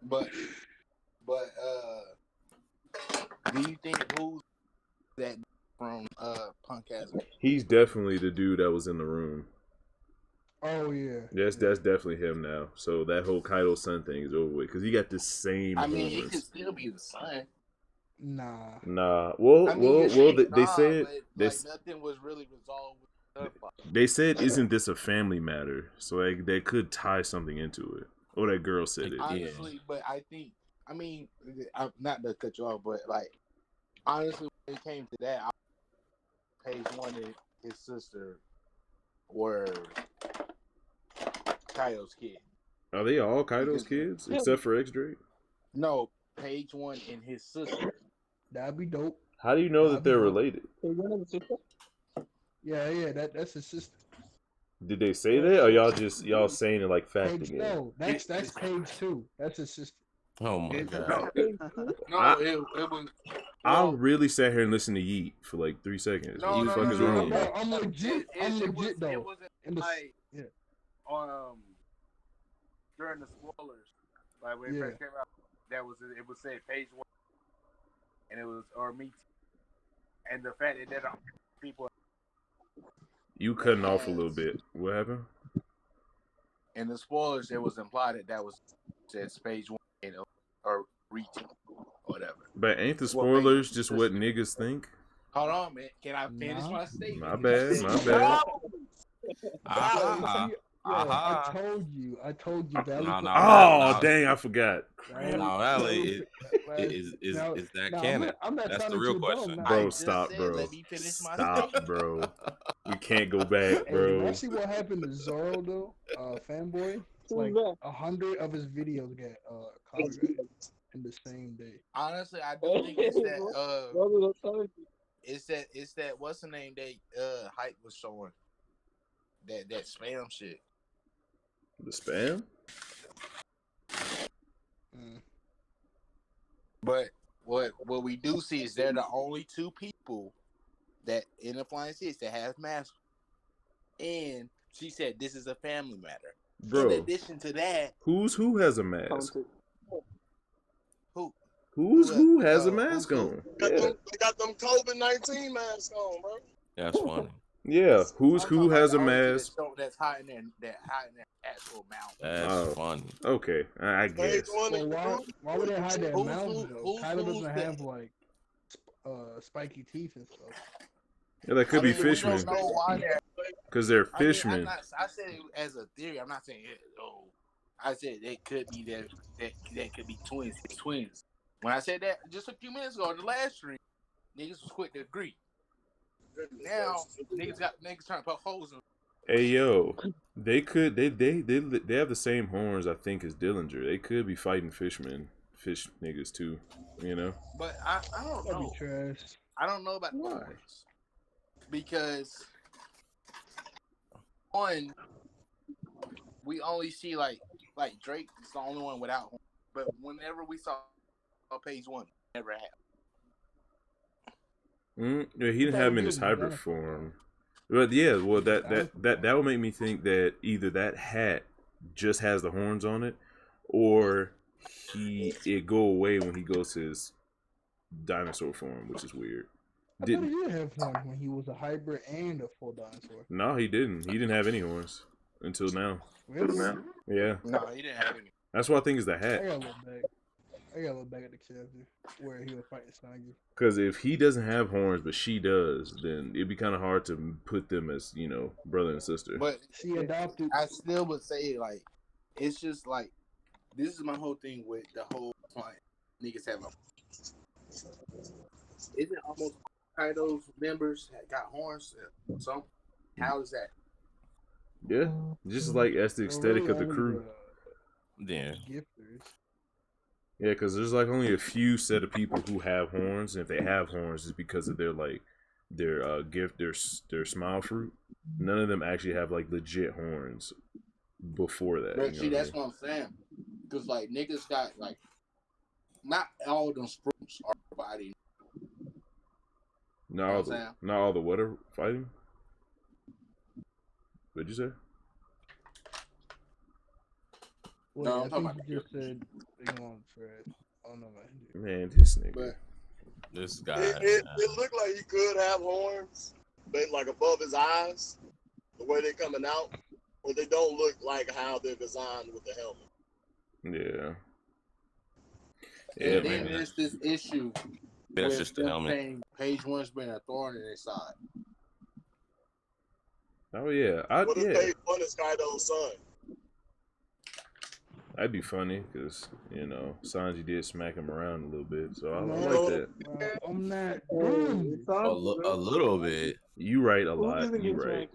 But do you think who's that from Punk Hazard? He's definitely the dude that was in the room. Oh yeah. That's definitely him now. So that whole Kaido Sun thing is over with because he got the same I mean, it movements. could still be the son. Nah. Well, I mean, they said but, like, nothing was really resolved with the they said, isn't this a family matter? So like, they could tie something into it. Or that girl said it. honestly, but I think, I mean, I'm not to cut you off, but like, honestly, when it came to that, Page wanted his sister were Kaido's kid. Are they all Kaido's kids except for X Drake? No, Page One and his sister. That'd be dope. How do you know that That'd be they're dope. related? Yeah, that's his sister. Did they say that, or y'all saying it like facting Page, it? no, that's Page 2. That's his sister. Oh my god. No, it was. I Well, really sat here and listened to Yeet for like 3 seconds. No, what the no, fuck no, is no, wrong no, with no. you? I'm legit. I'm legit It though. wasn't In the, like yeah. during the spoilers, like when it Yeah. first came out, it was said Page One, and it was or me, and the fact that there are people You cutting off a little bit. What happened? in the spoilers, it was implied that was says Page One or retail or whatever. But ain't the Well, spoilers Page- just what niggas think? Hold on, man. Can I finish Nah. my statement? My bad. My bad. Aha. Aha. I told you. Valley No, put- no, Oh, no. dang, I forgot. No, Valley is Now- that now, canon? I'm not That's trying the to real chew question. gum, I Bro, just stop, said, bro. let me finish my Stop, statement. bro. We can't go back, Hey, bro. y'all see what happened to Zoro though? Fanboy. It's like 100 of his videos get copyrighted in the same day. Honestly, I do think it's that it's that what's the name that Hype was showing that spam shit. The spam? But what we do see is they're the only two people that in the Flying Six that have masks. And she said this is a family matter. Bro. In addition to that, Who has a mask? who Who has a mask on? Yeah. They got them COVID-19 masks on, bro. That's funny. Yeah. Who I'm talking has a about the only two mask? that's hiding their actual mouth. That's funny. Okay, I Page guess. One and Well, why would they hide their Who's- mouths who- though? who's- Kaido who's doesn't the- have like spiky teeth and stuff. Yeah, that could be I mean, we fishmen. don't know why they're. Because they're I mean, fishmen. I said it as a theory. I'm not saying it. Oh, I said it could be that could be twins. When I said that just a few minutes ago on the last stream, niggas was quick to agree. Now niggas trying to put holes in. Hey yo, they could they have the same horns I think as Dillinger. They could be fighting fish niggas too. You know But I don't That'd be know. trash. I don't know about the why? horns because one, we only see like Drake is the only one without horns. But whenever we saw page one, never had. Yeah, he didn't have him in his hybrid form. But yeah, well that would make me think that either that hat just has the horns on it, or it go away when he goes to his dinosaur form, which is weird. I thought he did have horns when he was a hybrid and a full dinosaur. No, he didn't. He didn't have any horns until now. Really? Yeah. No, he didn't have any. That's what I think is the I hat. gotta look back at the chapter where he was fighting Sanji. Because if he doesn't have horns, but she does, then it'd be kind of hard to put them as, brother and sister. But She adopted. I still would say like it's just like this is my whole thing with the whole client niggas have isn't almost Kaido's members got horns? So how is that? Yeah, just like that's the aesthetic of the crew. Yeah. Gifters. Yeah, because there's like only a few set of people who have horns, and if they have horns, it's because of their gift, their smile fruit. None of them actually have like legit horns before that. But see, that's what I'm saying. Because like niggas got like not all of them fruits are fighting. Not all the what are fighting. What'd you say? Wait, No, I'm I talking think about you just said they going for it. I don't know, man. Man, this nigga. But This guy. It looked like he could have horns, but like above his eyes, the way they're coming out, but they don't look like how they're designed with the helmet. Yeah. and Yeah, then man. there's this issue That's with just the them helmet. saying page one's been a thorn in their side. Oh yeah, What if page one is Kaido's son? That'd be funny because Sanji did smack him around a little bit, so I No. like that. I'm not. A little bit. You right a lot. You right.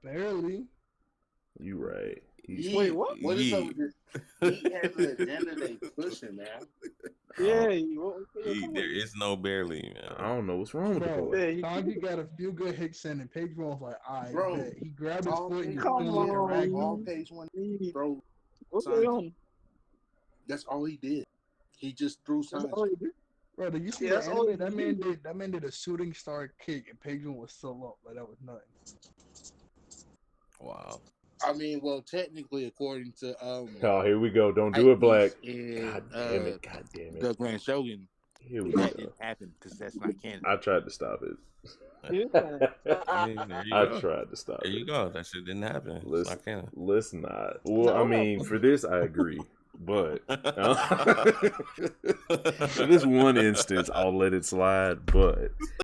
Barely. You right. Wait, what? What is up with this? He has an agenda they pushing, man. Yeah, There is no barely, I man. don't know what's wrong with the Bro, boy. Sanji got a few good hits in, and Page One was like, "I Bro, bet." He grabbed his all foot and page- he Come was looking on. raggedy. All page one, bro. what's Sanji. going on? That's all he did. He just threw That's signs. all you do? Bro, did you see Yeah, the that's all anime? he That man did a shooting star kick, and Page One was still up. Like that was nothing. Wow. I mean, well, technically, according to Oh, here we go. Don't do it, Black. and, God damn it. God damn the it. Grand Shogun, Here we that go. didn't happen because that's not canon. I tried to stop it. There you I go. tried to stop There you it. go. That shit didn't happen. It's not canon. Let's not. Well, I mean, for this, I agree. But for this one instance, I'll let it slide. But